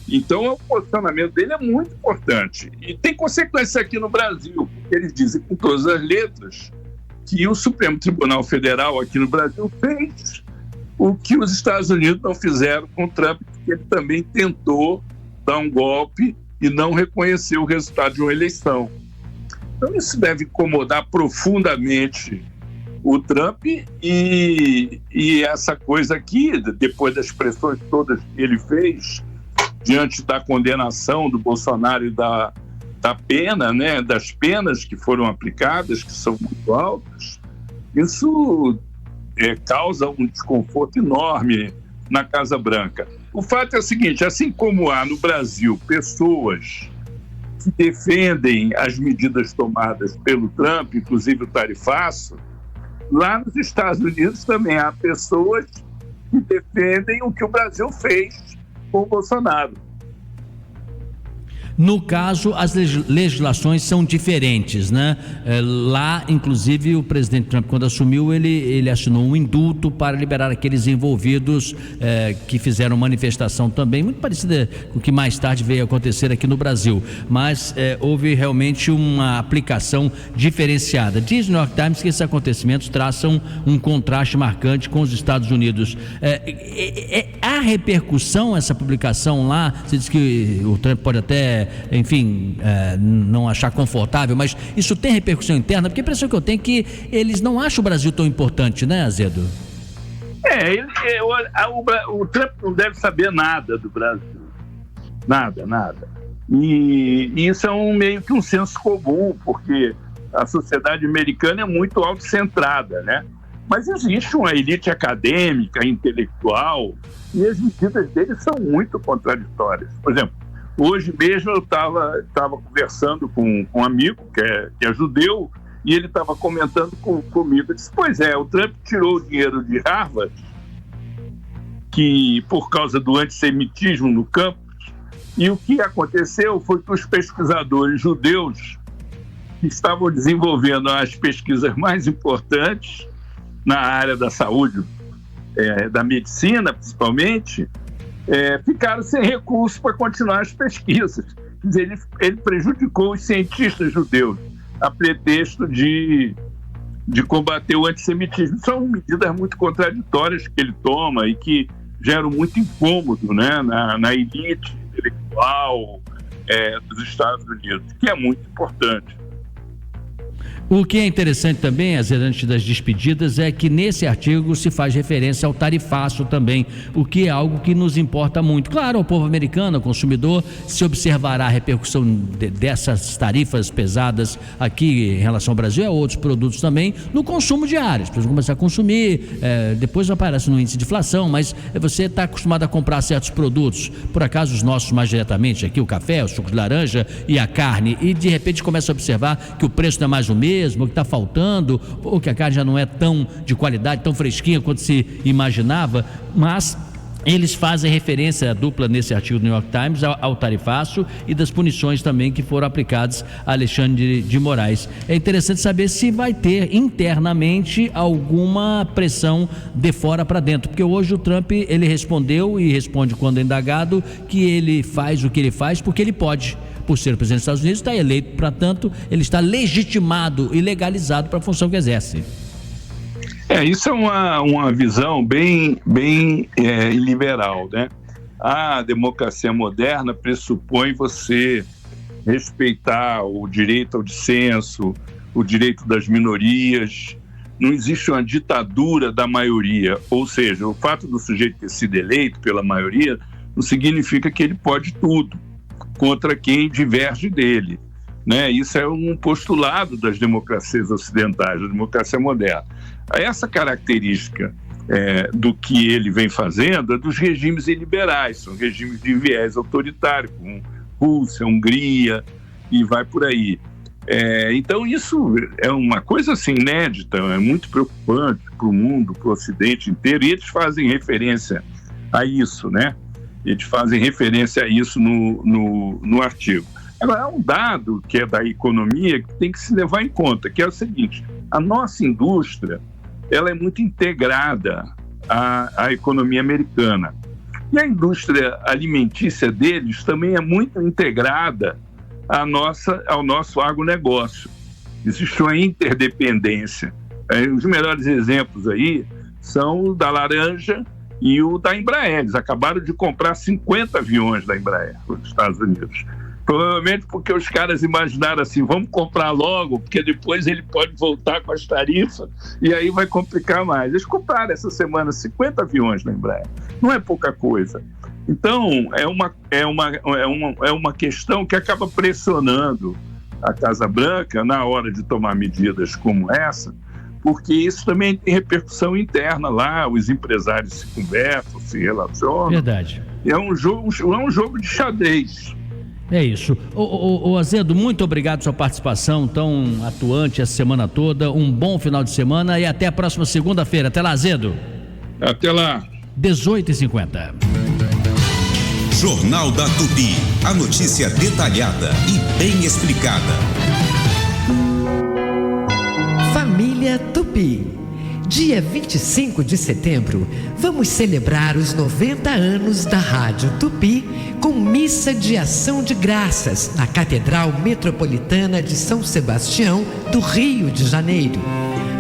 Então o posicionamento dele é muito importante. E tem consequência aqui no Brasil, porque eles dizem com todas as letras que o Supremo Tribunal Federal aqui no Brasil fez o que os Estados Unidos não fizeram com o Trump, porque ele também tentou dar um golpe e não reconheceu o resultado de uma eleição. Então isso deve incomodar profundamente o Trump e essa coisa aqui, depois das pressões todas que ele fez diante da condenação do Bolsonaro e da pena, né, das penas que foram aplicadas, que são muito altas, isso causa um desconforto enorme na Casa Branca. O fato é o seguinte, assim como há no Brasil pessoas que defendem as medidas tomadas pelo Trump, inclusive o tarifaço, lá nos Estados Unidos também há pessoas que defendem o que o Brasil fez com o Bolsonaro. No caso, as legislações são diferentes, né? Lá, inclusive, o presidente Trump, quando assumiu, ele assinou um indulto para liberar aqueles envolvidos que fizeram manifestação também, muito parecida com o que mais tarde veio acontecer aqui no Brasil. Mas houve realmente uma aplicação diferenciada. Diz no New York Times que esses acontecimentos traçam um contraste marcante com os Estados Unidos. Há repercussão essa publicação lá? Você diz que o Trump pode até não achar confortável, mas isso tem repercussão interna? Porque a impressão que eu tenho é que eles não acham o Brasil tão importante, né, Azedo? O Trump não deve saber nada do Brasil. Nada. E isso é meio que um senso comum, porque a sociedade americana é muito autocentrada, né? Mas existe uma elite acadêmica, intelectual, e as medidas deles são muito contraditórias. Por exemplo, hoje mesmo eu estava conversando com um amigo que é judeu, e ele estava comentando comigo. Eu disse, pois é, o Trump tirou o dinheiro de Harvard, que por causa do antissemitismo no campus, e o que aconteceu foi que os pesquisadores judeus que estavam desenvolvendo as pesquisas mais importantes na área da saúde, da medicina principalmente, ficaram sem recursos para continuar as pesquisas. Quer dizer, ele prejudicou os cientistas judeus. a pretexto de combater o antissemitismo. São medidas muito contraditórias que ele toma e que geram muito incômodo, né, na elite intelectual dos Estados Unidos, que é muito importante. O que é interessante também, antes das despedidas, é que nesse artigo se faz referência ao tarifaço também, o que é algo que nos importa muito. Claro, ao povo americano, ao consumidor, se observará a repercussão dessas tarifas pesadas aqui em relação ao Brasil e a outros produtos também, no consumo diário. As pessoas começam a consumir, depois aparece no índice de inflação, mas você está acostumado a comprar certos produtos, por acaso os nossos mais diretamente aqui, o café, o suco de laranja e a carne, e de repente começa a observar que o preço não é mais o mesmo, que está faltando, ou que a carne já não é tão de qualidade, tão fresquinha quanto se imaginava, mas eles fazem referência dupla nesse artigo do New York Times ao tarifaço e das punições também que foram aplicadas a Alexandre de Moraes. É interessante saber se vai ter internamente alguma pressão de fora para dentro, porque hoje o Trump, ele respondeu e responde quando indagado que ele faz o que ele faz porque ele pode. Por ser presidente dos Estados Unidos, está eleito, portanto, ele está legitimado e legalizado para a função que exerce. Isso é uma visão bem liberal, né? A democracia moderna pressupõe você respeitar o direito ao dissenso, o direito das minorias. Não existe uma ditadura da maioria, ou seja, o fato do sujeito ter sido eleito pela maioria não significa que ele pode tudo contra quem diverge dele, né? Isso é um postulado das democracias ocidentais, da democracia moderna. Essa característica do que ele vem fazendo é dos regimes iliberais, são regimes de viés autoritário, como Rússia, Hungria e vai por aí. Então isso é uma coisa assim, inédita, é muito preocupante para o mundo, para o Ocidente inteiro, e eles fazem referência a isso, né? Eles fazem referência a isso no artigo. Agora, há um dado que é da economia que tem que se levar em conta, que é o seguinte: a nossa indústria, ela é muito integrada à economia americana. E a indústria alimentícia deles também é muito integrada ao nosso agronegócio. Existe uma interdependência. Os melhores exemplos aí são o da laranja e o da Embraer. Eles acabaram de comprar 50 aviões da Embraer nos Estados Unidos. Provavelmente porque os caras imaginaram assim, vamos comprar logo, porque depois ele pode voltar com as tarifas e aí vai complicar mais. Eles compraram essa semana 50 aviões da Embraer. Não é pouca coisa. Então, é uma questão que acaba pressionando a Casa Branca na hora de tomar medidas como essa, porque isso também tem repercussão interna lá, os empresários se conversam, se relacionam. Verdade. É um jogo de xadrez. É isso. Ô Azedo, muito obrigado pela sua participação tão atuante essa semana toda. Um bom final de semana e até a próxima segunda-feira. Até lá, Azedo. Até lá. 18h50. Jornal da Tupi. A notícia detalhada e bem explicada. Família Tupi. Dia 25 de setembro, vamos celebrar os 90 anos da Rádio Tupi com missa de ação de graças na Catedral Metropolitana de São Sebastião, do Rio de Janeiro.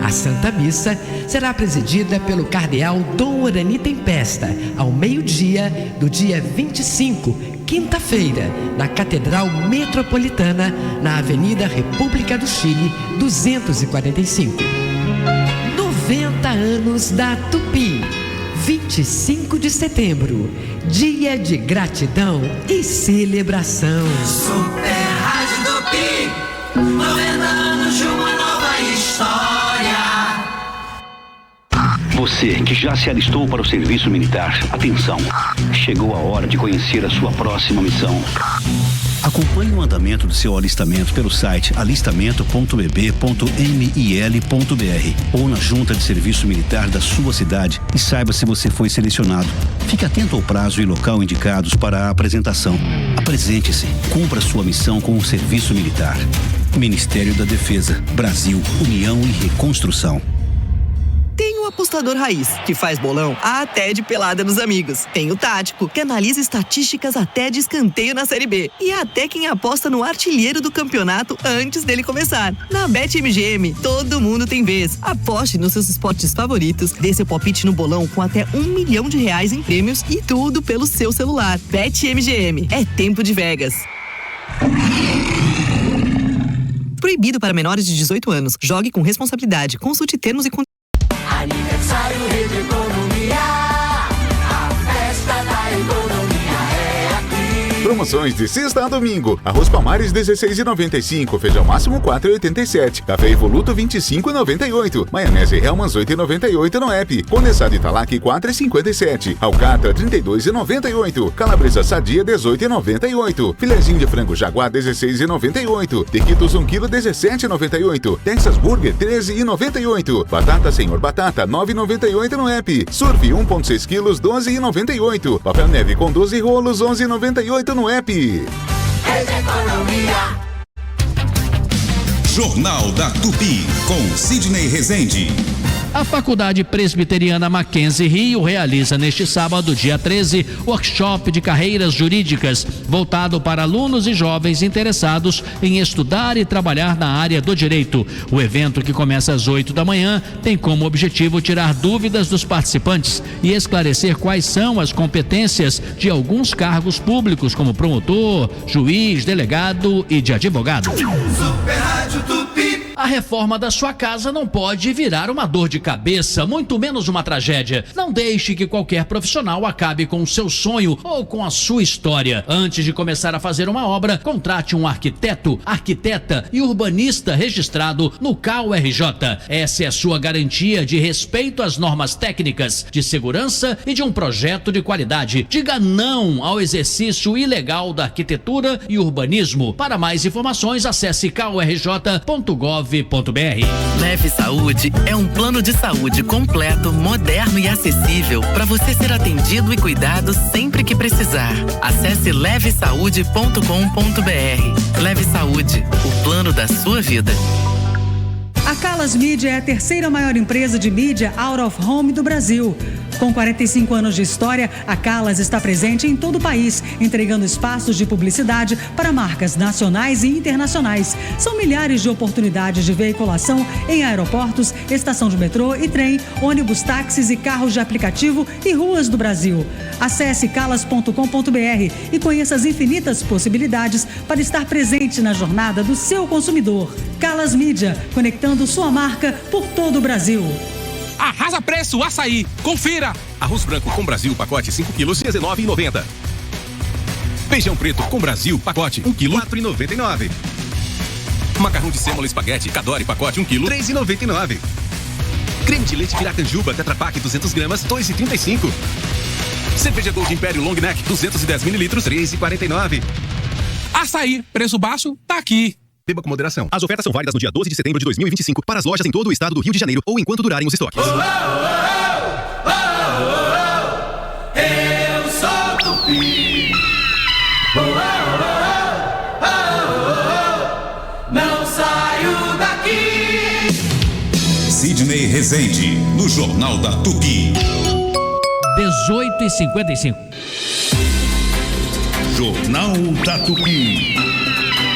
A Santa Missa será presidida pelo cardeal Dom Orani Tempesta, ao meio-dia do dia 25, quinta-feira, na Catedral Metropolitana, na Avenida República do Chile, 245. 90 anos da Tupi, 25 de setembro, dia de gratidão e celebração. Super Rádio Tupi, 90 anos de uma nova história. Você que já se alistou para o serviço militar, atenção, chegou a hora de conhecer a sua próxima missão. Acompanhe o andamento do seu alistamento pelo site alistamento.bb.mil.br ou na junta de serviço militar da sua cidade e saiba se você foi selecionado. Fique atento ao prazo e local indicados para a apresentação. Apresente-se, cumpra sua missão com o serviço militar. Ministério da Defesa, Brasil, União e Reconstrução. Tem o apostador raiz, que faz bolão até de pelada nos amigos. Tem o tático, que analisa estatísticas até de escanteio na Série B. E até quem aposta no artilheiro do campeonato antes dele começar. Na BetMGM, todo mundo tem vez. Aposte nos seus esportes favoritos, dê seu palpite no bolão com até R$1 milhão em prêmios e tudo pelo seu celular. BetMGM, é tempo de Vegas. Proibido para menores de 18 anos. Jogue com responsabilidade. Consulte termos e condições. Aniversário Rede Economia. A festa da economia é aqui. Promoções de sexta a domingo. Arroz Palmares 16,95, feijão máximo 4,87, café Evoluto 25,98, maionese Hellmann's 8,98 no app, condensado Italac 4,57, alcatra 32,98, calabresa sadia 18,98, filezinho de frango Jaguar 16,98, tequitos 1 kg 17,98, Texas Burger 13,98, batata Senhor Batata 9,98 no app, surf 1,6 kg 12,98, papel neve com 12 rolos 11,98 no app. Jornal da Tupi, com Sidney Rezende. A Faculdade Presbiteriana Mackenzie Rio realiza neste sábado, dia 13, workshop de carreiras jurídicas, voltado para alunos e jovens interessados em estudar e trabalhar na área do direito. O evento, que começa às 8 da manhã, tem como objetivo tirar dúvidas dos participantes e esclarecer quais são as competências de alguns cargos públicos, como promotor, juiz, delegado e de advogado. Super Rádio Tupi. A reforma da sua casa não pode virar uma dor de cabeça, muito menos uma tragédia. Não deixe que qualquer profissional acabe com o seu sonho ou com a sua história. Antes de começar a fazer uma obra, contrate um arquiteto, arquiteta e urbanista registrado no CAURJ. Essa é a sua garantia de respeito às normas técnicas, de segurança e de um projeto de qualidade. Diga não ao exercício ilegal da arquitetura e urbanismo. Para mais informações, acesse caurj.gov.br. Leve Saúde é um plano de saúde completo, moderno e acessível para você ser atendido e cuidado sempre que precisar. Acesse levesaude.com.br. Leve Saúde, o plano da sua vida. A Calas Mídia é a terceira maior empresa de mídia out of home do Brasil. Com 45 anos de história, a Calas está presente em todo o país, entregando espaços de publicidade para marcas nacionais e internacionais. São milhares de oportunidades de veiculação em aeroportos, estação de metrô e trem, ônibus, táxis e carros de aplicativo e ruas do Brasil. Acesse calas.com.br e conheça as infinitas possibilidades para estar presente na jornada do seu consumidor. Calas Mídia, conectando sua marca por todo o Brasil. Arrasa preço, açaí. Confira. Arroz branco com Brasil, pacote 5 quilos, R$19,90. Feijão preto com Brasil, pacote 1 quilo, R$4,99. Macarrão de sêmola espaguete Cadore, pacote 1 quilo, R$3,99. Creme de leite Piracanjuba, Tetra Pak 200 gramas, R$2,35. Cerveja Gold Império Long Neck, 210 mililitros, R$3,49. Açaí, preço baixo, tá aqui. Beba com moderação. As ofertas são válidas no dia 12 de setembro de 2025 para as lojas em todo o estado do Rio de Janeiro ou enquanto durarem os estoques. Eu sou Tupi. Não saio daqui. Sidney Rezende, no Jornal da Tupi. 18h55. Jornal da Tupi.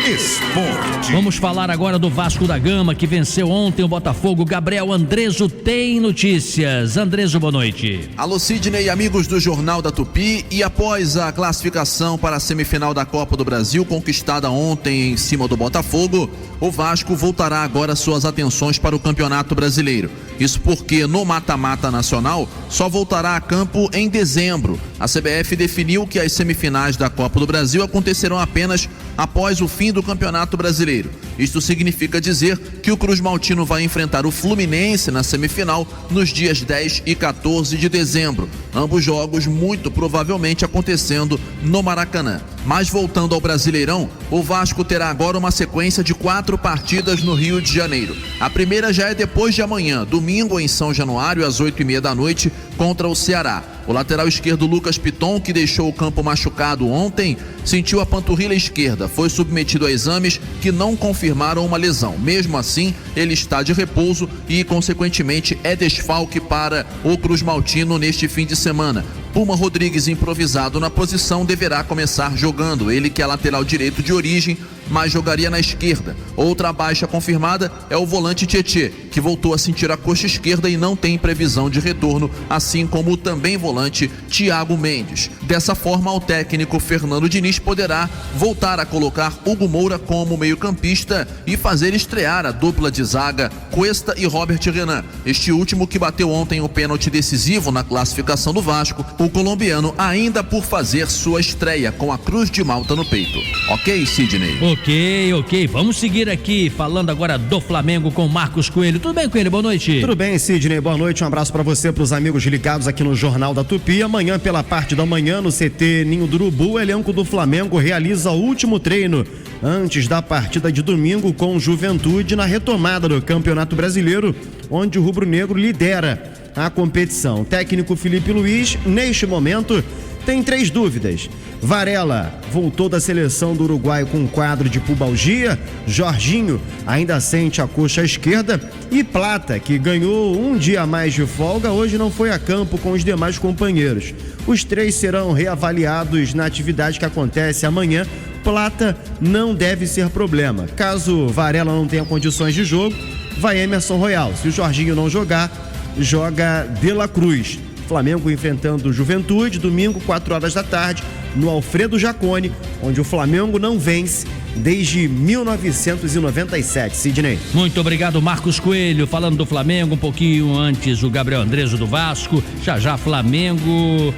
Esporte. Vamos falar agora do Vasco da Gama, que venceu ontem o Botafogo. Gabriel Andreso tem notícias. Andreso, boa noite. Alô, Sidney, amigos do Jornal da Tupi. E após a classificação para a semifinal da Copa do Brasil, conquistada ontem em cima do Botafogo, o Vasco voltará agora suas atenções para o Campeonato Brasileiro. Isso porque no mata-mata nacional só voltará a campo em dezembro. A CBF definiu que as semifinais da Copa do Brasil acontecerão apenas após o fim do Campeonato Brasileiro. Isto significa dizer que o Cruz Maltino vai enfrentar o Fluminense na semifinal nos dias 10 e 14 de dezembro. Ambos jogos muito provavelmente acontecendo no Maracanã. Mas voltando ao Brasileirão, o Vasco terá agora uma sequência de 4 partidas no Rio de Janeiro. A primeira já é depois de amanhã, domingo em São Januário, às 8h30 da noite, contra o Ceará. O lateral esquerdo Lucas Piton, que deixou o campo machucado ontem, sentiu a panturrilha esquerda, foi submetido a exames que não confirmaram uma lesão. Mesmo assim, ele está de repouso e, consequentemente, é desfalque para o Cruz Maltino neste fim de semana. Puma Rodrigues, improvisado na posição, deverá começar jogando. Ele que é lateral direito de origem, mas jogaria na esquerda. Outra baixa confirmada é o volante Tietê, que voltou a sentir a coxa esquerda e não tem previsão de retorno, assim como o também volante Thiago Mendes. Dessa forma, o técnico Fernando Diniz poderá voltar a colocar Hugo Moura como meio-campista e fazer estrear a dupla de zaga Cuesta e Robert Renan. Este último que bateu ontem o pênalti decisivo na classificação do Vasco, o colombiano ainda por fazer sua estreia com a Cruz de Malta no peito. Ok, Sidney? Ok. Vamos seguir aqui falando agora do Flamengo com Marcos Coelho. Tudo bem, Coelho? Boa noite. Tudo bem, Sidney. Boa noite. Um abraço para você, para os amigos ligados aqui no Jornal da Tupi. Amanhã, pela parte da manhã, no CT Ninho do Urubu, o elenco do Flamengo realiza o último treino antes da partida de domingo com o Juventude na retomada do Campeonato Brasileiro, onde o rubro-negro lidera a competição. O técnico Felipe Luiz, neste momento, tem 3 dúvidas. Varela voltou da seleção do Uruguai com um quadro de pubalgia. Jorginho ainda sente a coxa esquerda. E Plata, que ganhou um dia a mais de folga, hoje não foi a campo com os demais companheiros. Os 3 serão reavaliados na atividade que acontece amanhã. Plata não deve ser problema. Caso Varela não tenha condições de jogo, vai Emerson Royal. Se o Jorginho não jogar, joga De La Cruz. Flamengo enfrentando o Juventude, domingo, 4 horas da tarde, no Alfredo Jaconi, onde o Flamengo não vence desde 1997. Sidney. Muito obrigado, Marcos Coelho. Falando do Flamengo, um pouquinho antes o Gabriel Andreso do Vasco, já Flamengo,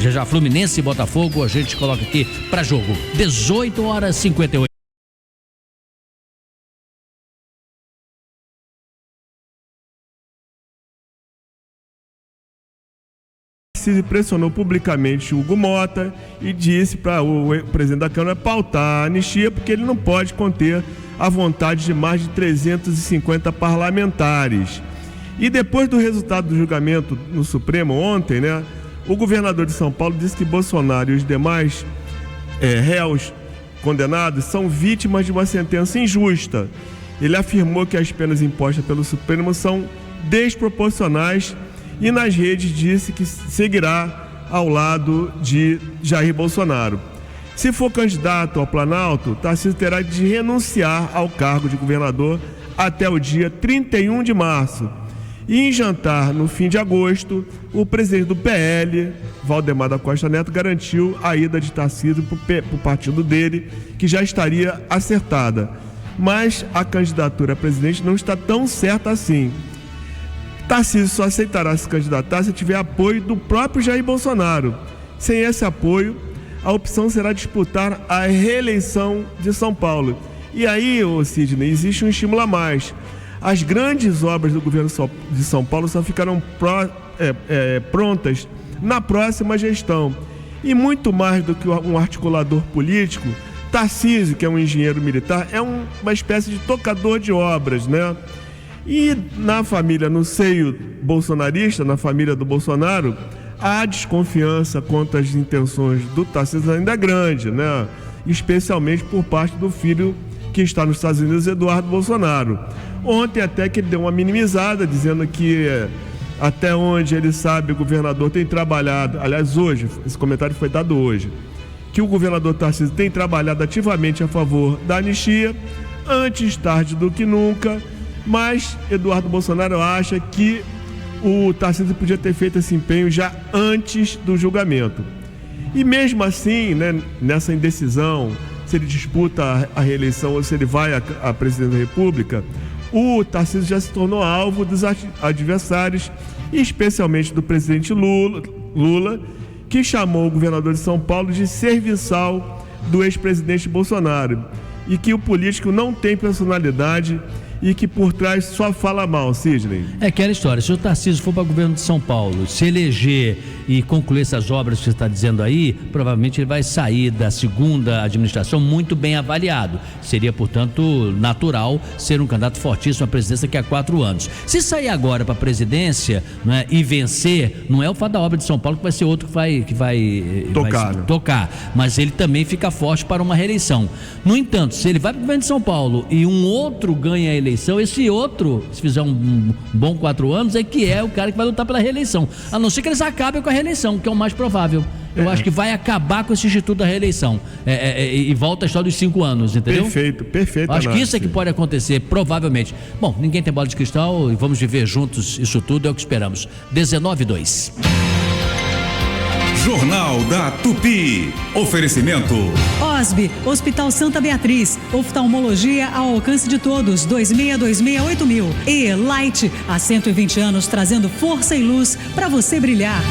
já Fluminense e Botafogo, a gente coloca aqui para jogo. 18h58. Se pressionou publicamente o Hugo Mota e disse para o presidente da Câmara pautar a anistia, porque ele não pode conter a vontade de mais de 350 parlamentares. E depois do resultado do julgamento no Supremo ontem, o governador de São Paulo disse que Bolsonaro e os demais réus condenados são vítimas de uma sentença injusta. Ele afirmou que as penas impostas pelo Supremo são desproporcionais e nas redes disse que seguirá ao lado de Jair Bolsonaro. Se for candidato ao Planalto, Tarcísio terá de renunciar ao cargo de governador até o dia 31 de março. E em jantar no fim de agosto, o presidente do PL, Valdemar da Costa Neto, garantiu a ida de Tarcísio para o partido dele, que já estaria acertada. Mas a candidatura a presidente não está tão certa assim. Tarcísio só aceitará se candidatar se tiver apoio do próprio Jair Bolsonaro. Sem esse apoio, a opção será disputar a reeleição de São Paulo. E aí, Sidney, existe um estímulo a mais. As grandes obras do governo de São Paulo só ficarão prontas na próxima gestão. E muito mais do que um articulador político, Tarcísio, que é um engenheiro militar, é uma espécie de tocador de obras, E na família, no seio bolsonarista, na família do Bolsonaro, a desconfiança quanto às intenções do Tarcísio ainda é grande, Especialmente por parte do filho que está nos Estados Unidos, Eduardo Bolsonaro. Ontem até que ele deu uma minimizada, dizendo que até onde ele sabe o governador tem trabalhado, aliás hoje, esse comentário foi dado hoje, que o governador Tarcísio tem trabalhado ativamente a favor da anistia, antes tarde do que nunca. Mas Eduardo Bolsonaro acha que o Tarcísio podia ter feito esse empenho já antes do julgamento. E mesmo assim, nessa indecisão, se ele disputa a reeleição ou se ele vai à presidência da República, o Tarcísio já se tornou alvo dos adversários, especialmente do presidente Lula, que chamou o governador de São Paulo de serviçal do ex-presidente Bolsonaro, e que o político não tem personalidade e que por trás só fala mal, Sidney. É aquela história, se o Tarcísio for para o governo de São Paulo, se eleger e concluir essas obras que você está dizendo aí, provavelmente ele vai sair da segunda administração muito bem avaliado. Seria, portanto, natural ser um candidato fortíssimo à presidência daqui a 4 anos. Se sair agora para a presidência, né, e vencer, não é o fato da obra de São Paulo que vai ser outro que vai tocar, mas ele também fica forte para uma reeleição. No entanto, se ele vai para o governo de São Paulo e um outro ganha a eleição, esse outro, se fizer um bom 4 anos, é que é o cara que vai lutar pela reeleição, a não ser que eles acabem com a reeleição, que é o mais provável. Eu acho que vai acabar com esse instituto da reeleição e volta a história dos 5 anos, entendeu? Perfeito. Acho que isso é que pode acontecer, provavelmente. Bom, ninguém tem bola de cristal e vamos viver juntos isso tudo, é o que esperamos. 19:02. Jornal da Tupi. Oferecimento. OSB, Hospital Santa Beatriz. Oftalmologia ao alcance de todos. 26268000. E Light, há 120 anos trazendo força e luz para você brilhar.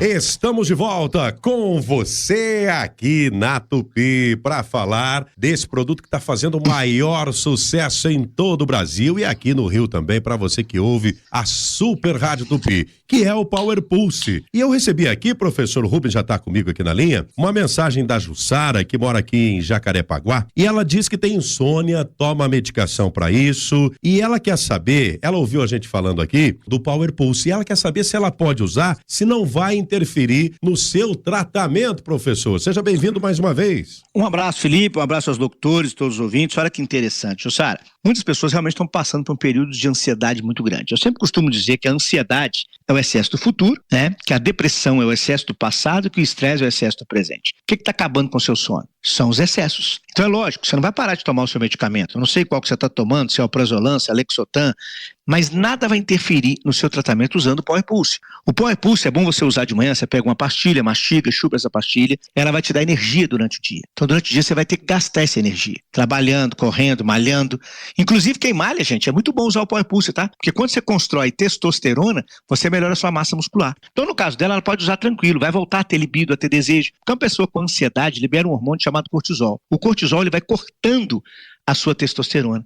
Estamos de volta com você aqui na Tupi para falar desse produto que está fazendo o maior sucesso em todo o Brasil e aqui no Rio também, para você que ouve a Super Rádio Tupi, que é o Power Pulse. E eu recebi aqui, professor Rubens já está comigo aqui na linha, uma mensagem da Jussara, que mora aqui em Jacarepaguá, e ela diz que tem insônia, toma medicação para isso, e ela quer saber, ela ouviu a gente falando aqui do Power Pulse, e ela quer saber se ela pode usar, se não vai interferir no seu tratamento, professor. Seja bem-vindo mais uma vez. Um abraço, Felipe, um abraço aos doutores, todos os ouvintes. Olha que interessante, Jussara. Muitas pessoas realmente estão passando por um período de ansiedade muito grande. Eu sempre costumo dizer que a ansiedade é o excesso do futuro, né? Que a depressão é o excesso do passado e que o estresse é o excesso do presente. O que está acabando com o seu sono? São os excessos. Então é lógico, você não vai parar de tomar o seu medicamento. Eu não sei qual que você está tomando, se é o Alprazolam, se é Lexotan, mas nada vai interferir no seu tratamento usando o Power Pulse. O Power Pulse é bom você usar de manhã, você pega uma pastilha, mastiga, chupa essa pastilha, ela vai te dar energia durante o dia. Então durante o dia você vai ter que gastar essa energia, trabalhando, correndo, malhando. Inclusive quem malha, gente, é muito bom usar o Power Pulse, tá? Porque quando você constrói testosterona, você melhora a sua massa muscular. Então no caso dela, ela pode usar tranquilo, vai voltar a ter libido, a ter desejo. Então a pessoa com ansiedade libera um hormônio chamado cortisol. O cortisol ele vai cortando a sua testosterona.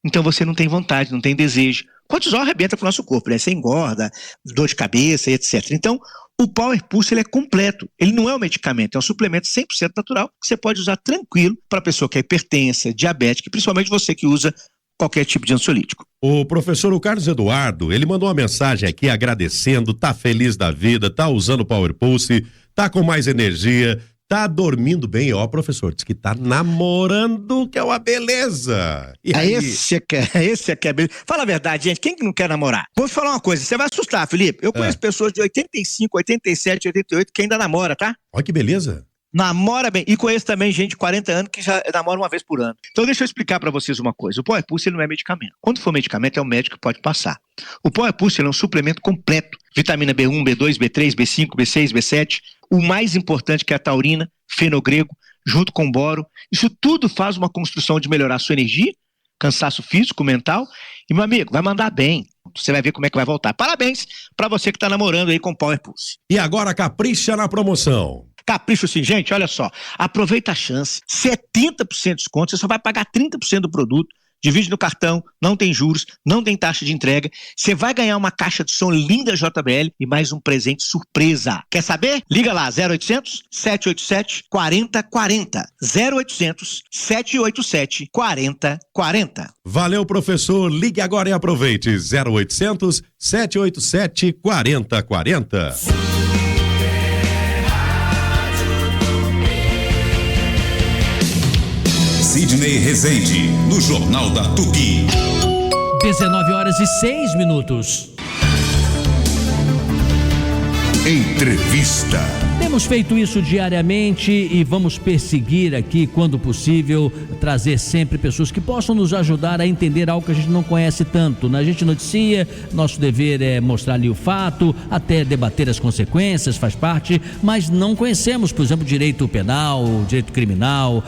Então você não tem vontade, não tem desejo. O cortisol arrebenta com o nosso corpo, né? Você engorda, dor de cabeça e etc. Então, o Power Pulse ele é completo. Ele não é um medicamento, é um suplemento 100% natural que você pode usar tranquilo para a pessoa que é hipertensa, diabética, principalmente você que usa qualquer tipo de ansiolítico. O professor o Carlos Eduardo, ele mandou uma mensagem aqui agradecendo, tá feliz da vida, tá usando o Power Pulse, tá com mais energia, tá dormindo bem, ó, professor, diz que tá namorando, que é uma beleza. E aí? Esse é que é beleza. Fala a verdade, gente, quem que não quer namorar? Vou te falar uma coisa, você vai assustar, Felipe. Eu conheço pessoas de 85, 87, 88 que ainda namora, tá? Olha que beleza. Namora bem. E conheço também gente de 40 anos que já namora uma vez por ano. Então deixa eu explicar pra vocês uma coisa. O Power Pulse ele não é medicamento. Quando for medicamento, é o médico que pode passar. O Power Pulse ele é um suplemento completo. Vitamina B1, B2, B3, B5, B6, B7. O mais importante que é a taurina, fenogrego, junto com boro. Isso tudo faz uma construção de melhorar a sua energia, cansaço físico, mental. E, meu amigo, vai mandar bem. Você vai ver como é que vai voltar. Parabéns pra você que tá namorando aí com o Power Pulse. E agora capricha na promoção. Capricho sim, gente, olha só, aproveita a chance, 70% de desconto, você só vai pagar 30% do produto, divide no cartão, não tem juros, não tem taxa de entrega, você vai ganhar uma caixa de som linda JBL e mais um presente surpresa. Quer saber? Liga lá, 0800 787 4040, 0800 787 4040. Valeu, professor, ligue agora e aproveite, 0800 787 4040. Sidney Rezende, no Jornal da Tupi. 19h06. Entrevista. Temos feito isso diariamente e vamos perseguir aqui, quando possível, trazer sempre pessoas que possam nos ajudar a entender algo que a gente não conhece tanto. A gente noticia, nosso dever é mostrar ali o fato, até debater as consequências, faz parte, mas não conhecemos, por exemplo, direito penal, direito criminal,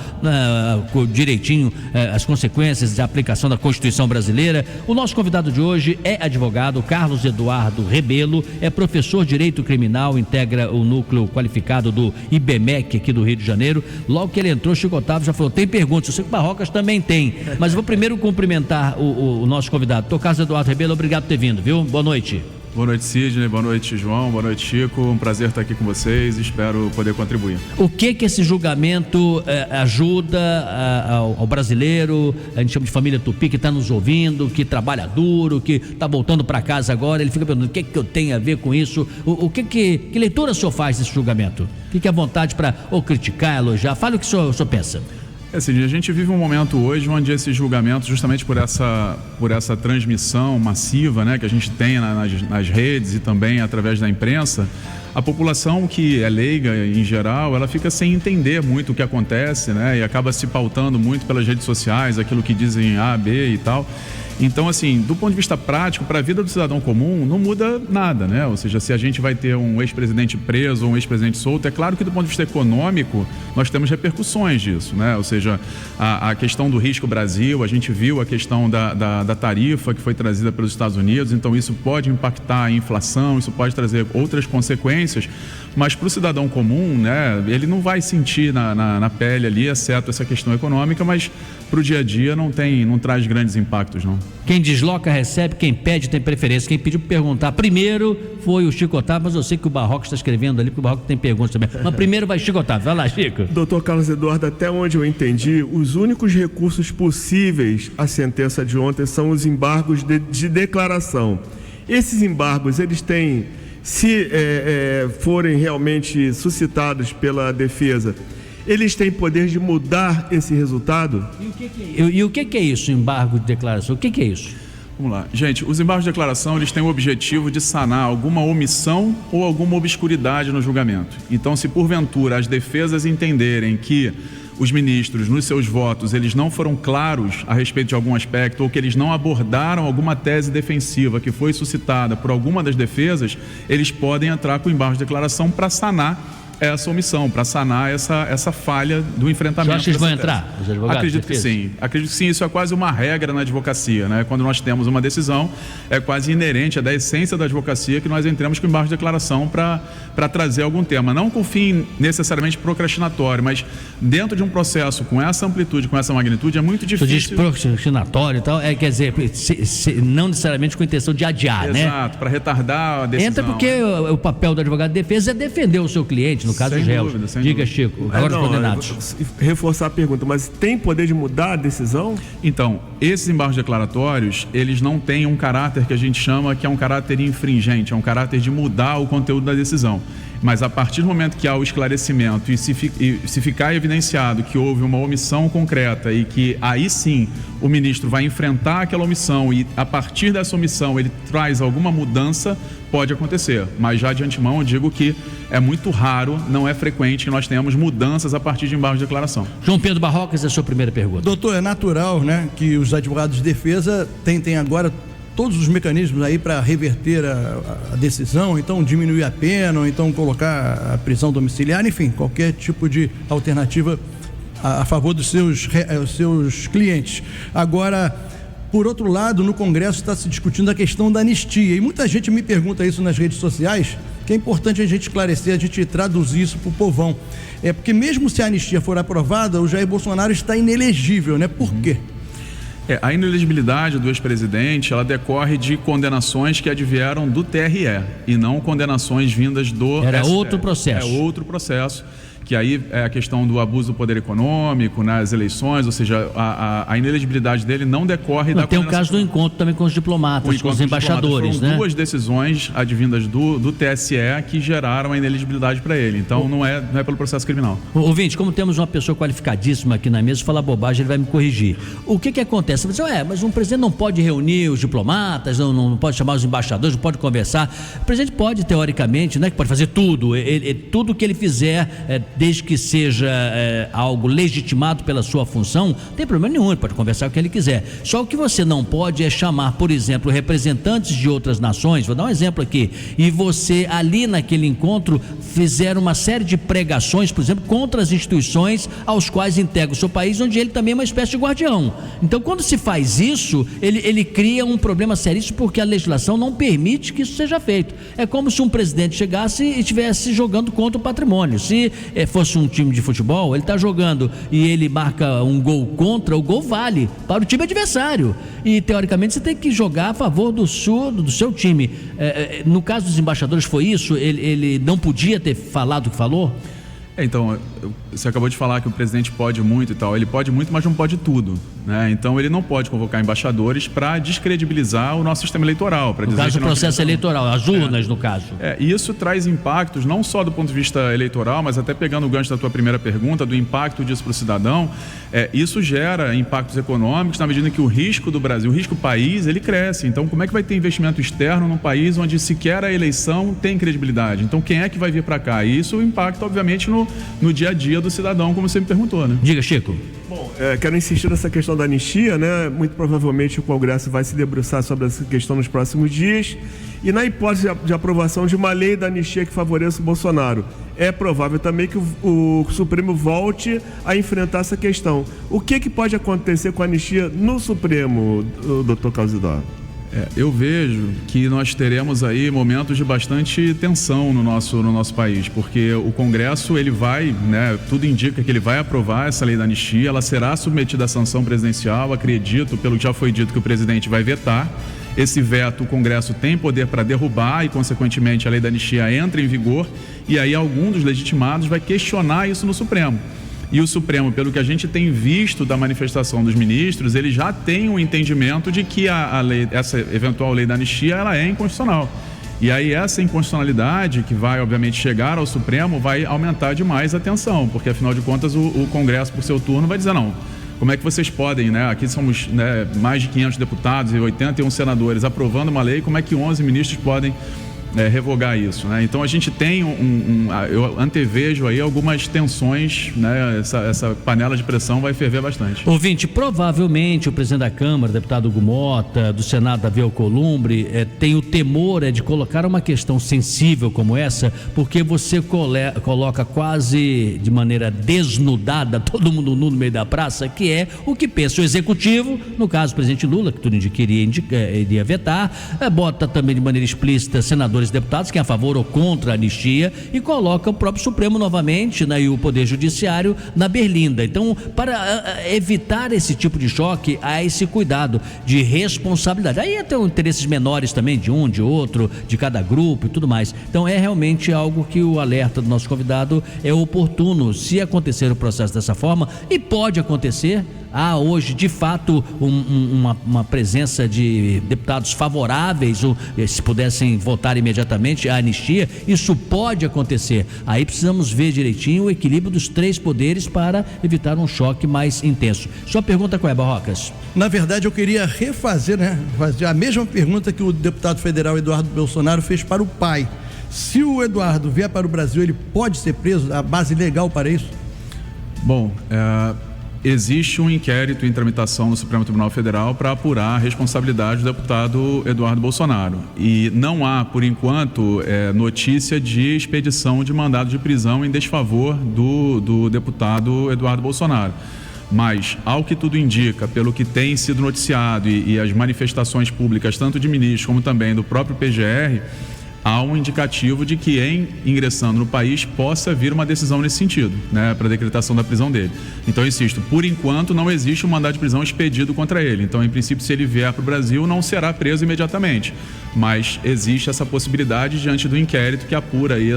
direitinho as consequências da aplicação da Constituição brasileira. O nosso convidado de hoje é advogado Carlos Eduardo Rebelo, é professor de direito criminal, integra o núcleo qualificado qualificado do IBMEC aqui do Rio de Janeiro. Logo que ele entrou, Chico Otávio já falou, tem perguntas, eu sei que o Barrocas também tem, mas eu vou primeiro cumprimentar o nosso convidado. Dr. Carlos Eduardo Rebelo, obrigado por ter vindo, viu? Boa noite. Boa noite, Sidney. Boa noite, João. Boa noite, Chico. Um prazer estar aqui com vocês. Espero poder contribuir. O que esse julgamento ajuda ao brasileiro, a gente chama de família Tupi, que está nos ouvindo, que trabalha duro, que está voltando para casa agora, ele fica perguntando o que eu tenho a ver com isso? Que leitura o senhor faz desse julgamento? Fique à vontade para ou criticar, elogiar. Fale o que o senhor pensa. Assim, a gente vive um momento hoje onde esse julgamento, justamente por essa transmissão massiva, né, que a gente tem nas redes e também através da imprensa, a população que é leiga em geral, ela fica sem entender muito o que acontece, né, e acaba se pautando muito pelas redes sociais, aquilo que dizem A, B e tal. Então, assim, do ponto de vista prático, para a vida do cidadão comum, não muda nada, né? Ou seja, se a gente vai ter um ex-presidente preso ou um ex-presidente solto, é claro que do ponto de vista econômico, nós temos repercussões disso, né? Ou seja, a questão do risco Brasil, a gente viu a questão da tarifa que foi trazida pelos Estados Unidos, então isso pode impactar a inflação, isso pode trazer outras consequências, mas para o cidadão comum, né, ele não vai sentir na pele ali, exceto essa questão econômica, mas para o dia a dia não traz grandes impactos, não. Quem desloca recebe, quem pede tem preferência. Quem pediu para perguntar primeiro foi o Chico Otávio, mas eu sei que o Barrocas está escrevendo ali, porque o Barrocas tem perguntas também. Mas primeiro vai Chico Otávio. Vai lá, Chico. Doutor Carlos Eduardo, até onde eu entendi, os únicos recursos possíveis à sentença de ontem são os embargos de declaração. Esses embargos, eles têm, se forem realmente suscitados pela defesa, eles têm poder de mudar esse resultado? E o que é isso, embargo de declaração? O que é isso? Vamos lá. Gente, os embargos de declaração, eles têm o objetivo de sanar alguma omissão ou alguma obscuridade no julgamento. Então, se porventura as defesas entenderem que os ministros, nos seus votos, eles não foram claros a respeito de algum aspecto ou que eles não abordaram alguma tese defensiva que foi suscitada por alguma das defesas, eles podem entrar com embargo de declaração para sanar essa omissão, para sanar essa falha do enfrentamento. Você acha que eles vão entrar, os advogados? Acredito que sim. Acredito que sim. Isso é quase uma regra na advocacia, né? Quando nós temos uma decisão, é quase inerente, é da essência da advocacia que nós entremos com embargo de declaração para trazer algum tema. Não com fim necessariamente procrastinatório, mas dentro de um processo com essa amplitude, com essa magnitude, é muito difícil. Tu diz procrastinatório e tal, quer dizer, não necessariamente com a intenção de adiar, né? Exato, para retardar a decisão. Entra porque o papel do advogado de defesa é defender o seu cliente, no caso dos réus. Diga, Chico, agora os condenados. Reforçar a pergunta, mas tem poder de mudar a decisão? Então, esses embargos declaratórios, eles não têm um caráter que a gente chama que é um caráter infringente, é um caráter de mudar o conteúdo da decisão. Mas a partir do momento que há o esclarecimento e se ficar evidenciado que houve uma omissão concreta e que aí sim o ministro vai enfrentar aquela omissão e a partir dessa omissão ele traz alguma mudança, pode acontecer. Mas já de antemão eu digo que é muito raro, não é frequente que nós tenhamos mudanças a partir de embargo de declaração. João Pedro Barrocas, a sua primeira pergunta. Doutor, é natural, né, que os advogados de defesa tentem agora todos os mecanismos aí para reverter a decisão, então diminuir a pena, ou então colocar a prisão domiciliar, enfim, qualquer tipo de alternativa a favor dos seus clientes. Agora, por outro lado, no Congresso está se discutindo a questão da anistia, e muita gente me pergunta isso nas redes sociais, que é importante a gente esclarecer, a gente traduzir isso para o povão. É porque mesmo se a anistia for aprovada, o Jair Bolsonaro está inelegível, né? Por quê? A inelegibilidade do ex-presidente, ela decorre de condenações que advieram do TRE e não condenações vindas do Era STF. outro processo. É outro processo, que aí é a questão do abuso do poder econômico nas eleições, ou seja, a inelegibilidade dele não decorre da Tem o caso do encontro também com os diplomatas, com os embaixadores, né? Foram duas decisões advindas do TSE que geraram a inelegibilidade para ele, então não é pelo processo criminal. Ouvinte, como temos uma pessoa qualificadíssima aqui na mesa, se falar bobagem ele vai me corrigir. O que acontece? Você diz, mas um presidente não pode reunir os diplomatas, não pode chamar os embaixadores, não pode conversar. O presidente pode, teoricamente, né, que pode fazer tudo, tudo que ele fizer desde que seja algo legitimado pela sua função, não tem problema nenhum, ele pode conversar com quem ele quiser. Só o que você não pode é chamar, por exemplo, representantes de outras nações, vou dar um exemplo aqui, e você ali naquele encontro fizer uma série de pregações, por exemplo, contra as instituições aos quais integra o seu país, onde ele também é uma espécie de guardião. Então, quando se faz isso, ele cria um problema seríssimo, porque a legislação não permite que isso seja feito. É como se um presidente chegasse e estivesse jogando contra o patrimônio. Se fosse um time de futebol, ele está jogando e ele marca um gol contra, o gol vale para o time adversário. E, teoricamente, você tem que jogar a favor do seu time. No caso dos embaixadores foi isso? Ele não podia ter falado o que falou? Então, você acabou de falar que o presidente pode muito e tal. Ele pode muito, mas não pode tudo, né? Então, ele não pode convocar embaixadores para descredibilizar o nosso sistema eleitoral. No caso do processo eleitoral, as urnas, no caso. E isso traz impactos, não só do ponto de vista eleitoral, mas até pegando o gancho da tua primeira pergunta, do impacto disso para o cidadão. Isso gera impactos econômicos na medida que o risco do Brasil, o risco país, ele cresce. Então, como é que vai ter investimento externo num país onde sequer a eleição tem credibilidade? Então, quem é que vai vir para cá? E isso impacta, obviamente, no dia a dia do cidadão, como você me perguntou, né? Diga, Chico. Bom, quero insistir nessa questão da anistia, né? Muito provavelmente o Congresso vai se debruçar sobre essa questão nos próximos dias. E na hipótese de aprovação de uma lei da anistia que favoreça o Bolsonaro, é provável também que o Supremo volte a enfrentar essa questão. O que pode acontecer com a anistia no Supremo, doutor Carlos Eduardo? Eu vejo que nós teremos aí momentos de bastante tensão no nosso país, porque o Congresso, ele vai, né, tudo indica que ele vai aprovar essa lei da anistia, ela será submetida à sanção presidencial, acredito, pelo que já foi dito, que o presidente vai vetar. Esse veto, o Congresso tem poder para derrubar e, consequentemente, a lei da anistia entra em vigor, e aí algum dos legitimados vai questionar isso no Supremo. E o Supremo, pelo que a gente tem visto da manifestação dos ministros, ele já tem um entendimento de que essa eventual lei da anistia, ela é inconstitucional. E aí essa inconstitucionalidade, que vai obviamente chegar ao Supremo, vai aumentar demais a tensão, porque afinal de contas o Congresso, por seu turno, vai dizer não. Como é que vocês podem, né? Aqui somos, né, mais de 500 deputados e 81 senadores aprovando uma lei, como é que 11 ministros podem revogar isso, né? Então a gente tem eu antevejo aí algumas tensões, né? Essa panela de pressão vai ferver bastante. Ouvinte, provavelmente o presidente da Câmara, deputado Hugo Mota, do Senado, Davi Alcolumbre, tem o temor de colocar uma questão sensível como essa, porque você coloca quase de maneira desnudada todo mundo nu no meio da praça, que é o que pensa o executivo, no caso o presidente Lula, que tudo iria vetar, bota também de maneira explícita senadores, deputados que é a favor ou contra a anistia, e coloca o próprio Supremo novamente, né, e o Poder Judiciário na berlinda. Então, para evitar esse tipo de choque, há esse cuidado de responsabilidade. Aí tem interesses menores também, de um, de outro, de cada grupo e tudo mais. Então, é realmente algo que o alerta do nosso convidado é oportuno, se acontecer o processo dessa forma, e pode acontecer. Há hoje, de fato, uma presença de deputados favoráveis, se pudessem votar imediatamente a anistia, isso pode acontecer. Aí precisamos ver direitinho o equilíbrio dos três poderes para evitar um choque mais intenso. Sua pergunta qual é, Barrocas? Na verdade, eu queria refazer, fazer a mesma pergunta que o deputado federal Eduardo Bolsonaro fez para o pai. Se o Eduardo vier para o Brasil, ele pode ser preso? A base legal para isso? Bom, existe um inquérito em tramitação no Supremo Tribunal Federal para apurar a responsabilidade do deputado Eduardo Bolsonaro. E não há, por enquanto, notícia de expedição de mandado de prisão em desfavor do deputado Eduardo Bolsonaro. Mas, ao que tudo indica, pelo que tem sido noticiado e as manifestações públicas, tanto de ministros como também do próprio PGR, há um indicativo de que, ingressando no país, possa vir uma decisão nesse sentido, né, para a decretação da prisão dele. Então, eu insisto, por enquanto não existe um mandado de prisão expedido contra ele. Então, em princípio, se ele vier para o Brasil, não será preso imediatamente. Mas existe essa possibilidade diante do inquérito que apura aí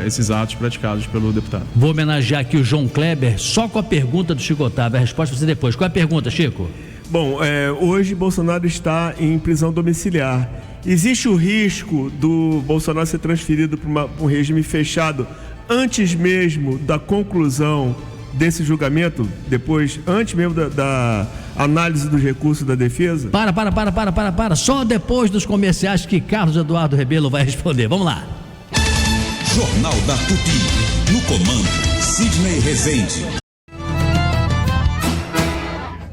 esses atos praticados pelo deputado. Vou homenagear aqui o João Kleber, só com a pergunta do Chico Otávio. A resposta vai ser depois. Qual é a pergunta, Chico? Bom, hoje Bolsonaro está em prisão domiciliar. Existe o risco do Bolsonaro ser transferido para um regime fechado antes mesmo da conclusão desse julgamento, antes mesmo da análise dos recursos da defesa? Para. Só depois dos comerciais que Carlos Eduardo Rebelo vai responder. Vamos lá. Jornal da Tupi. No comando, Sidney Rezende.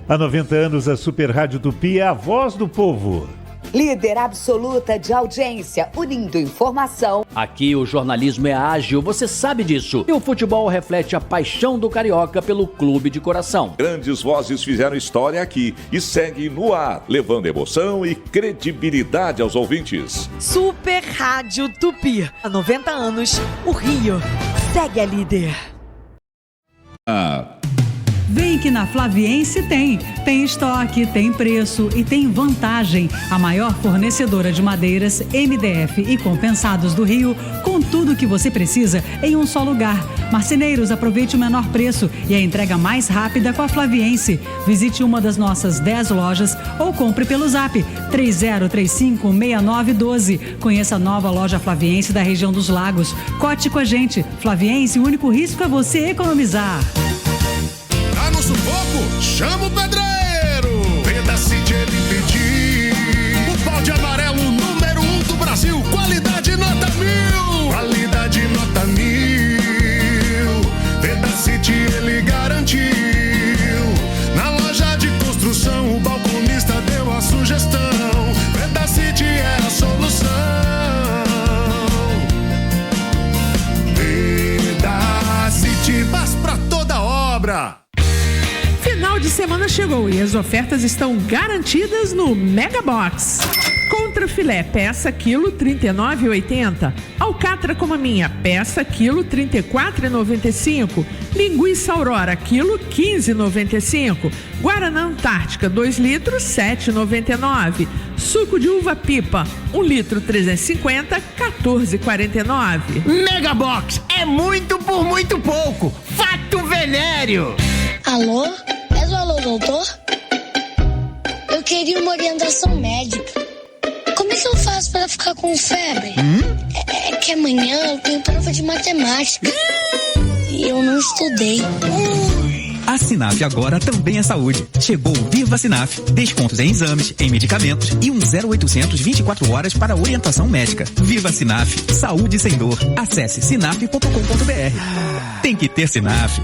Há 90 anos, a Super Rádio Tupi é a voz do povo. Líder absoluta de audiência, unindo informação. Aqui o jornalismo é ágil, você sabe disso. E o futebol reflete a paixão do carioca pelo clube de coração. Grandes vozes fizeram história aqui e seguem no ar, levando emoção e credibilidade aos ouvintes. Super Rádio Tupi. Há 90 anos, o Rio segue a líder. Vem que na Flaviense tem estoque, tem preço e tem vantagem. A maior fornecedora de madeiras, MDF e compensados do Rio, com tudo o que você precisa em um só lugar. Marceneiros, aproveite o menor preço e a entrega mais rápida com a Flaviense. Visite uma das nossas 10 lojas ou compre pelo Zap 30356912. Conheça a nova loja Flaviense da região dos Lagos. Cote com a gente. Flaviense, o único risco é você economizar. Tá no sufoco? Chama o pedreiro! Vem da Cid ele pedir. O balde amarelo número 1 do Brasil. Qualidade nota 1000. Qualidade nota 1000. Vem da Cid ele garantiu. Na loja de construção o balconista deu a sugestão. Vem da Cid é a solução. Vem da Cid, mas pra toda obra. Final de semana chegou e as ofertas estão garantidas no Mega Box. Contrafilé, peça quilo R$ 39,80. Alcatra como a minha, peça quilo R$ 34,95. Linguiça Aurora, quilo R$ 15,95. Guaraná Antártica, 2 litros, R$ 7,99. Suco de uva pipa, 1 litro 350, R$ 14,49. Mega Box é muito por muito pouco. Fato venéreo. Alô? É do Alô Doutor? Eu queria uma orientação médica. Como é que eu faço para ficar com febre? É que amanhã eu tenho prova de matemática. E eu não estudei. A Sinaf agora também é saúde. Chegou o Viva Sinaf. Descontos em exames, em medicamentos e um 0800 24 horas para orientação médica. Viva Sinaf. Saúde sem dor. Acesse sinaf.com.br. Tem que ter Sinaf.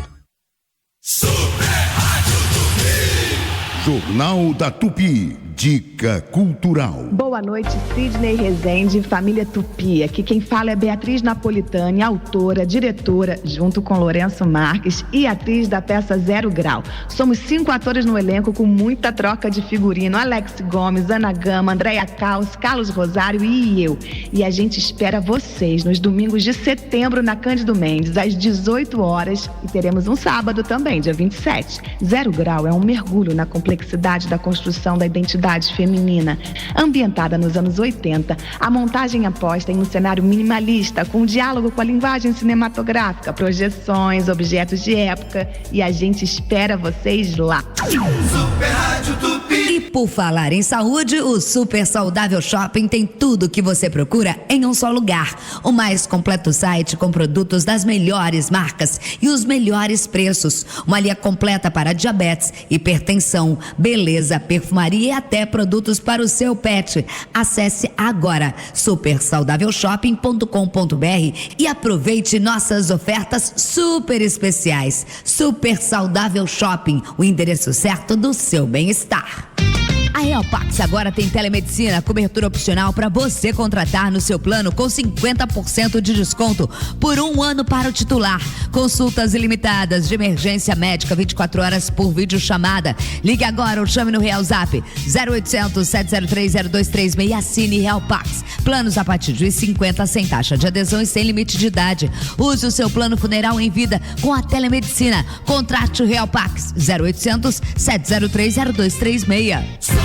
Jornal da Tupi. Dica Cultural. Boa noite, Sidney Rezende, família Tupi. Aqui quem fala é Beatriz Napolitani, autora, diretora, junto com Lourenço Marques e atriz da peça Zero Grau. Somos 5 atores no elenco com muita troca de figurino. Alex Gomes, Ana Gama, Andréia Caos, Carlos Rosário e eu. E a gente espera vocês nos domingos de setembro na Cândido Mendes, às 18 horas. E teremos um sábado também, dia 27. Zero Grau é um mergulho na complexidade da construção da identidade feminina. Ambientada nos anos 80, a montagem aposta em um cenário minimalista, com diálogo com a linguagem cinematográfica, projeções, objetos de época, e a gente espera vocês lá. Super Rádio Tupi. E por falar em saúde, o Super Saudável Shopping tem tudo o que você procura em um só lugar. O mais completo site com produtos das melhores marcas e os melhores preços. Uma linha completa para diabetes, hipertensão, beleza, perfumaria e até produtos para o seu pet. Acesse agora supersaudávelshop.com.br e aproveite nossas ofertas super especiais. Super Saudável Shopping, o endereço certo do seu bem-estar. A Realpax agora tem telemedicina, cobertura opcional para você contratar no seu plano com 50% de desconto por 1 ano para o titular. Consultas ilimitadas de emergência médica 24 horas por videochamada. Ligue agora ou chame no Real Zap 0800 703 0236 e assine Realpax. Planos a partir de 50 sem taxa de adesão e sem limite de idade. Use o seu plano funeral em vida com a telemedicina. Contrate o Realpax 0800 703 0236.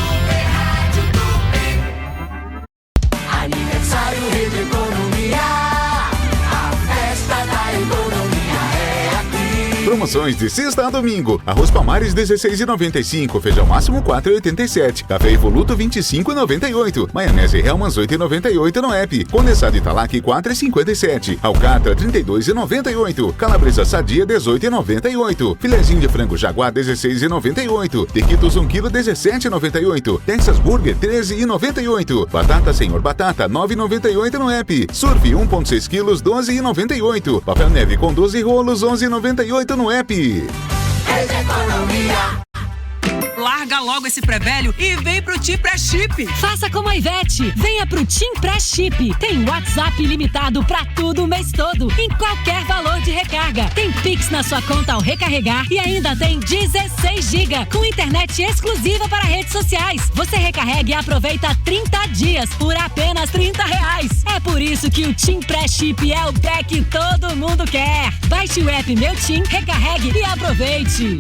Aniversário Rede Economia, a festa da economia é aqui. promoções de sexta a domingo. Arroz Palmares 16,95, feijão máximo 4,87, café Evoluto 25,98, maionese Hellmann's 8,98 no app, condensado Italac 4,57, alcatra 32,98, calabresa sadia 18,98, filezinho de frango Jaguar 16,98, tequitos 1 kg 17,98, Texas Burger 13,98, batata Senhor Batata 9,98 no app, surf 1,6 kg 12,98, papel neve com 12 rolos 11,98 no app. Larga logo esse pré-velho e vem pro Tim Pré-Chip. Faça como a Ivete, venha pro Tim Pré-Chip. Tem WhatsApp ilimitado pra tudo o mês todo, em qualquer valor de recarga. Tem Pix na sua conta ao recarregar e ainda tem 16 GB com internet exclusiva para redes sociais. Você recarrega e aproveita 30 dias por apenas R$30. É por isso que o Tim Pré-Chip é o pré que todo mundo quer. Baixe o app Meu Tim, recarregue e aproveite.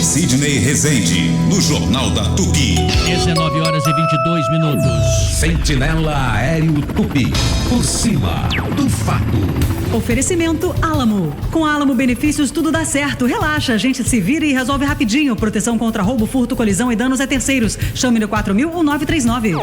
Sidney Rezende, no Jornal da Tupi. 19 horas e 22 minutos. Sentinela Aéreo Tupi, por cima do fato. Oferecimento Alamo. Com Alamo Benefícios tudo dá certo. Relaxa, a gente se vira e resolve rapidinho. Proteção contra roubo, furto, colisão e danos a terceiros. Chame no 4000 ou 939.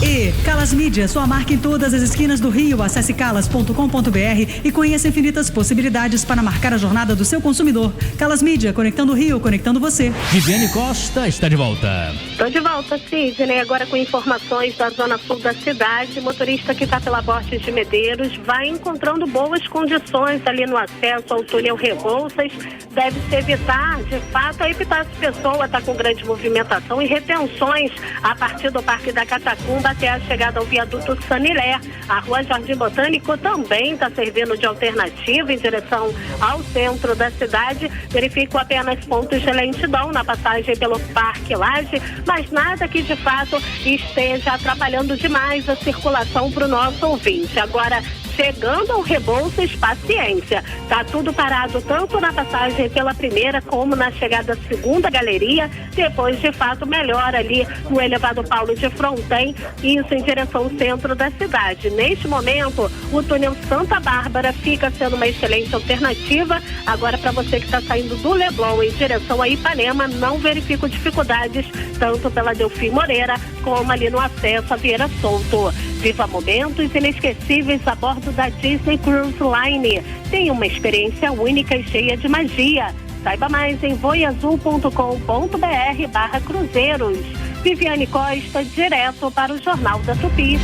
E Calas Mídia, sua marca em todas as esquinas do Rio. Acesse calas.com.br e conheça infinitas possibilidades para marcar a jornada do seu consumidor. Calas Mídia, conectando o Rio, conectando você. Viviane Costa está de volta. Estou de volta, Sidney, agora com informações da zona sul da cidade. O motorista que está pela Borges de Medeiros vai encontrando boas condições ali no acesso ao túnel Rebouças. Deve-se evitar, de fato, a Epitácio Pessoa está com grande movimentação e retenções a partir do Parque da Catacumba até a chegada ao viaduto Sanilé. A Rua Jardim Botânico também está servindo de alternativa em direção ao centro da cidade. Verifico apenas pontos de lentidão na passagem pelo Parque Laje, mas nada que de fato esteja atrapalhando demais a circulação para o nosso ouvinte. Agora, chegando ao Rebouças, paciência. Tá tudo parado tanto na passagem pela primeira como na chegada à segunda galeria. Depois, de fato, melhora ali no elevado Paulo de Fronten, isso em direção ao centro da cidade. Neste momento, o túnel Santa Bárbara fica sendo uma excelente alternativa. Agora, para você que está saindo do Leblon em direção a Ipanema, não verifico dificuldades tanto pela Delfim Moreira como ali no acesso a Vieira Solto. Viva momentos inesquecíveis a bordo da Disney Cruise Line. Tem uma experiência única e cheia de magia. Saiba mais em voiazul.com.br/cruzeiros. Viviane Costa, direto para o Jornal da Tupi.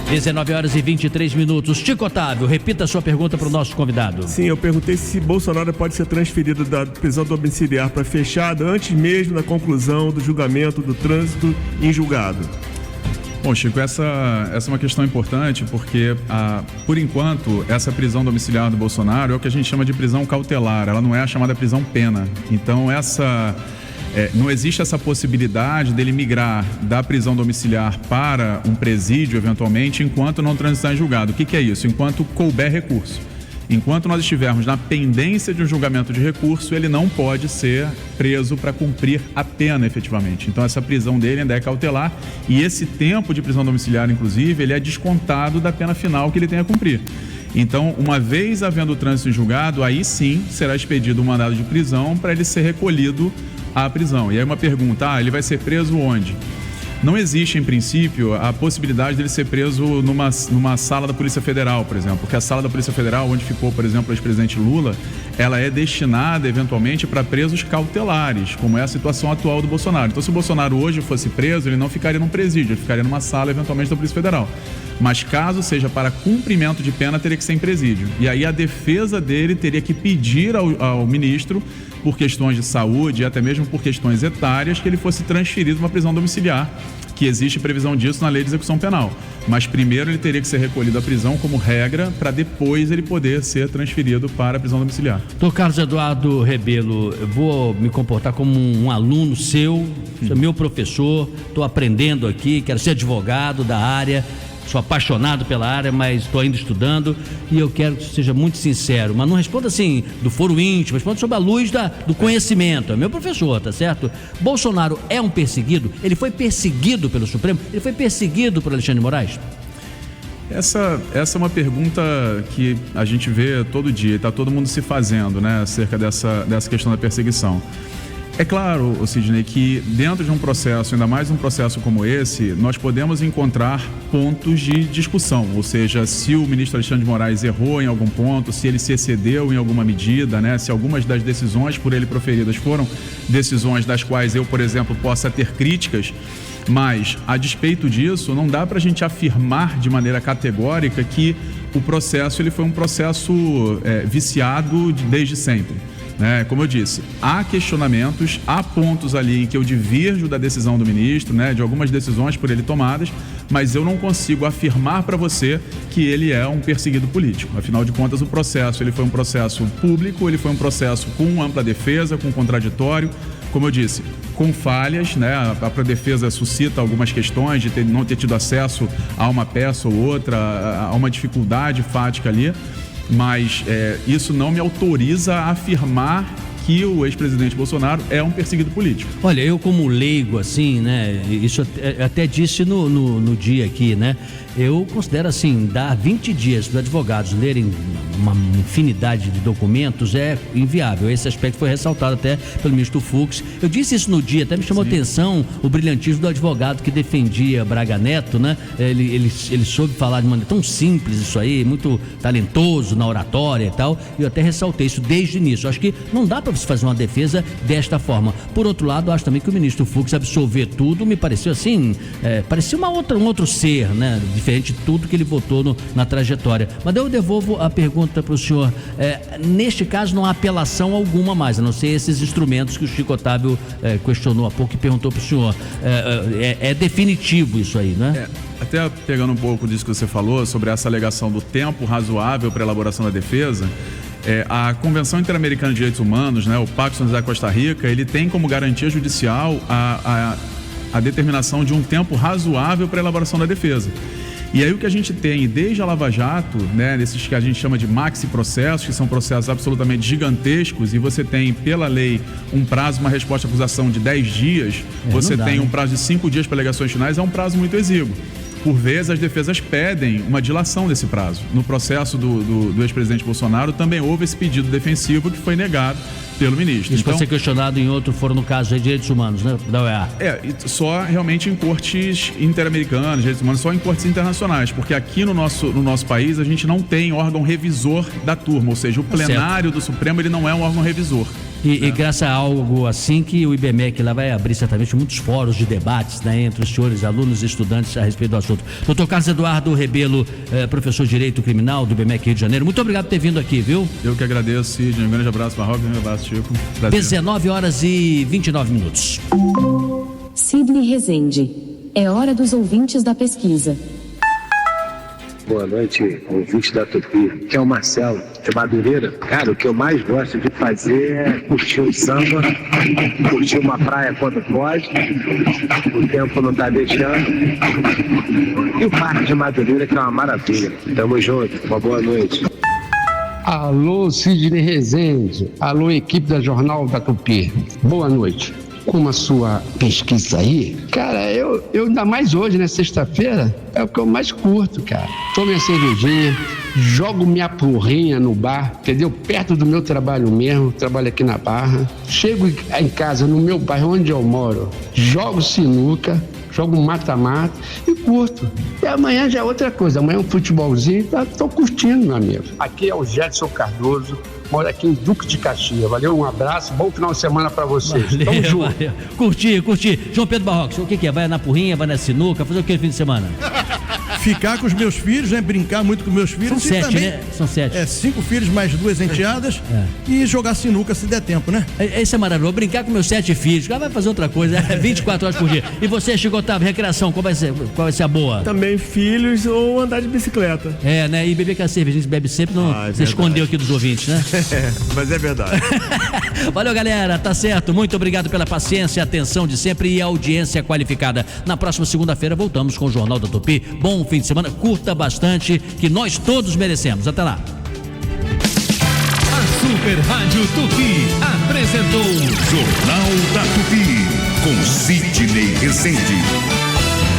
19 horas e 23 minutos. Tico Otávio, repita a sua pergunta para o nosso convidado. Sim, eu perguntei se Bolsonaro pode ser transferido da prisão domiciliar para fechada antes mesmo da conclusão do julgamento do trânsito em julgado. Bom, Chico, essa é uma questão importante porque, por enquanto, essa prisão domiciliar do Bolsonaro é o que a gente chama de prisão cautelar, ela não é a chamada prisão pena. Então, não existe essa possibilidade dele migrar da prisão domiciliar para um presídio, eventualmente, enquanto não transitar em julgado. O que é isso? Enquanto couber recurso. Enquanto nós estivermos na pendência de um julgamento de recurso, ele não pode ser preso para cumprir a pena efetivamente. Então essa prisão dele ainda é cautelar e esse tempo de prisão domiciliar, inclusive, ele é descontado da pena final que ele tem a cumprir. Então, uma vez havendo o trânsito em julgado, aí sim será expedido um mandado de prisão para ele ser recolhido à prisão. E aí uma pergunta, ele vai ser preso onde? Não existe, em princípio, a possibilidade dele ser preso numa sala da Polícia Federal, por exemplo, porque a sala da Polícia Federal, onde ficou, por exemplo, o ex-presidente Lula, ela é destinada, eventualmente, para presos cautelares, como é a situação atual do Bolsonaro. Então, se o Bolsonaro hoje fosse preso, ele não ficaria num presídio, ele ficaria numa sala, eventualmente, da Polícia Federal. Mas caso seja para cumprimento de pena, teria que ser em presídio. E aí a defesa dele teria que pedir ao ministro, por questões de saúde e até mesmo por questões etárias, que ele fosse transferido para uma prisão domiciliar, que existe previsão disso na lei de execução penal. Mas primeiro ele teria que ser recolhido à prisão como regra, para depois ele poder ser transferido para a prisão domiciliar. Doutor Carlos Eduardo Rebelo, eu vou me comportar como um aluno seu, meu professor, estou aprendendo aqui, quero ser advogado da área. sou apaixonado pela área, mas estou ainda estudando e eu quero que você seja muito sincero, mas não responda assim do foro íntimo, responda sob a luz do conhecimento. É meu professor, tá certo? Bolsonaro é um perseguido? Ele foi perseguido pelo Supremo? Ele foi perseguido por Alexandre de Moraes? Essa é uma pergunta que a gente vê todo dia, está todo mundo se fazendo, né, acerca dessa questão da perseguição. É claro, Sidney, que dentro de um processo, ainda mais um processo como esse, nós podemos encontrar pontos de discussão, ou seja, se o ministro Alexandre de Moraes errou em algum ponto, se ele se excedeu em alguma medida, né, se algumas das decisões por ele proferidas foram decisões das quais eu, por exemplo, possa ter críticas. Mas, a despeito disso, não dá para a gente afirmar de maneira categórica que o processo ele foi um processo viciado desde sempre. Como eu disse, há questionamentos, há pontos ali em que eu divirjo da decisão do ministro, de algumas decisões por ele tomadas, mas eu não consigo afirmar para você que ele é um perseguido político. Afinal de contas, o processo ele foi um processo público, ele foi um processo com ampla defesa, com contraditório, como eu disse, com falhas, A própria defesa suscita algumas questões de não ter tido acesso a uma peça ou outra, a uma dificuldade fática ali, mas isso não me autoriza a afirmar que o ex-presidente Bolsonaro é um perseguido político. Olha, eu como leigo, assim, isso até disse no dia aqui, eu considero assim, dar 20 dias para os advogados lerem uma infinidade de documentos é inviável. Esse aspecto foi ressaltado até pelo ministro Fux. Eu disse isso no dia, até me chamou a atenção o brilhantismo do advogado que defendia Braga Neto, Ele soube falar de maneira tão simples isso aí, muito talentoso na oratória e tal, e eu até ressaltei isso desde o início. Acho que não dá para você fazer uma defesa desta forma. Por outro lado, acho também que o ministro Fux absolver tudo me pareceu assim, parecia um outro ser, diferente de tudo que ele votou na trajetória. Mas eu devolvo a pergunta para o senhor. Neste caso, não há apelação alguma mais, a não ser esses instrumentos que o Chico Otávio questionou há pouco e perguntou para o senhor. É definitivo isso aí, Até pegando um pouco disso que você falou, sobre essa alegação do tempo razoável para a elaboração da defesa, a Convenção Interamericana de Direitos Humanos, o Pacto da Costa Rica, ele tem como garantia judicial a determinação de um tempo razoável para a elaboração da defesa. E aí o que a gente tem desde a Lava Jato, desses que a gente chama de maxi-processos, que são processos absolutamente gigantescos, e você tem pela lei um prazo, uma resposta à acusação de 10 dias, você tem um prazo de 5 dias para alegações finais, é um prazo muito exíguo. Por vezes as defesas pedem uma dilação desse prazo. No processo do ex-presidente Bolsonaro também houve esse pedido defensivo que foi negado pelo ministro. Isso pode ser questionado em outro foro, no caso de direitos humanos, da OEA. Só realmente em cortes interamericanas, direitos humanos, só em cortes internacionais, porque aqui no nosso país a gente não tem órgão revisor da turma, ou seja, o plenário do Supremo ele não é um órgão revisor. E graças a algo assim que o IBMEC lá vai abrir certamente muitos fóruns de debates entre os senhores alunos e estudantes a respeito do assunto. Dr. Carlos Eduardo Rebelo, professor de Direito Criminal do IBMEC Rio de Janeiro, muito obrigado por ter vindo aqui, viu? Eu que agradeço, Sidney. Um grande abraço, Marroca, um grande abraço, Chico. Prazer. 19 horas e 29 minutos. Sidney Rezende. É hora dos ouvintes da pesquisa. Boa noite, ouvinte da Tupi, que é o Marcelo, de Madureira. Cara, o que eu mais gosto de fazer é curtir um samba, curtir uma praia quando pode, o tempo não tá deixando. E o Parque de Madureira, que é uma maravilha. Tamo junto, uma boa noite. Alô, Sidney Rezende. Alô, equipe da Jornal da Tupi. Boa noite. Com a sua pesquisa aí, cara, eu ainda mais hoje, sexta-feira, é o que eu mais curto, cara. Tomo minha cervejinha, jogo minha porrinha no bar, entendeu? Perto do meu trabalho mesmo, trabalho aqui na Barra. Chego em casa, no meu bairro onde eu moro, jogo sinuca, jogo mata-mata e curto. E amanhã já é outra coisa, amanhã é um futebolzinho, tô curtindo, meu amigo. Aqui é o Jetson Cardoso, moro aqui em Duque de Caxias. Valeu, um abraço, bom final de semana pra vocês. Tamo junto. Curti. João Pedro Barroca, o que é? Vai na porrinha, vai na sinuca, fazer o que no fim de semana? Ficar com os meus filhos, brincar muito com meus filhos. São 7, também, São 7. 5 filhos mais 2 enteadas e jogar sinuca se der tempo, Isso é maravilhoso, brincar com meus 7 filhos, vai fazer outra coisa, 24 horas por dia. E você, Chico Otávio, recreação, qual vai ser a boa? Também filhos ou andar de bicicleta. E beber aquela cervejinha, se bebe sempre, você escondeu aqui dos ouvintes, Mas é verdade. Valeu, galera, tá certo, muito obrigado pela paciência, atenção de sempre e audiência qualificada. Na próxima segunda-feira voltamos com o Jornal da Tupi. Bom fim fim de semana. Curta bastante, que nós todos merecemos. Até lá. A Super Rádio Tupi apresentou Jornal da Tupi com Sidney Rezende.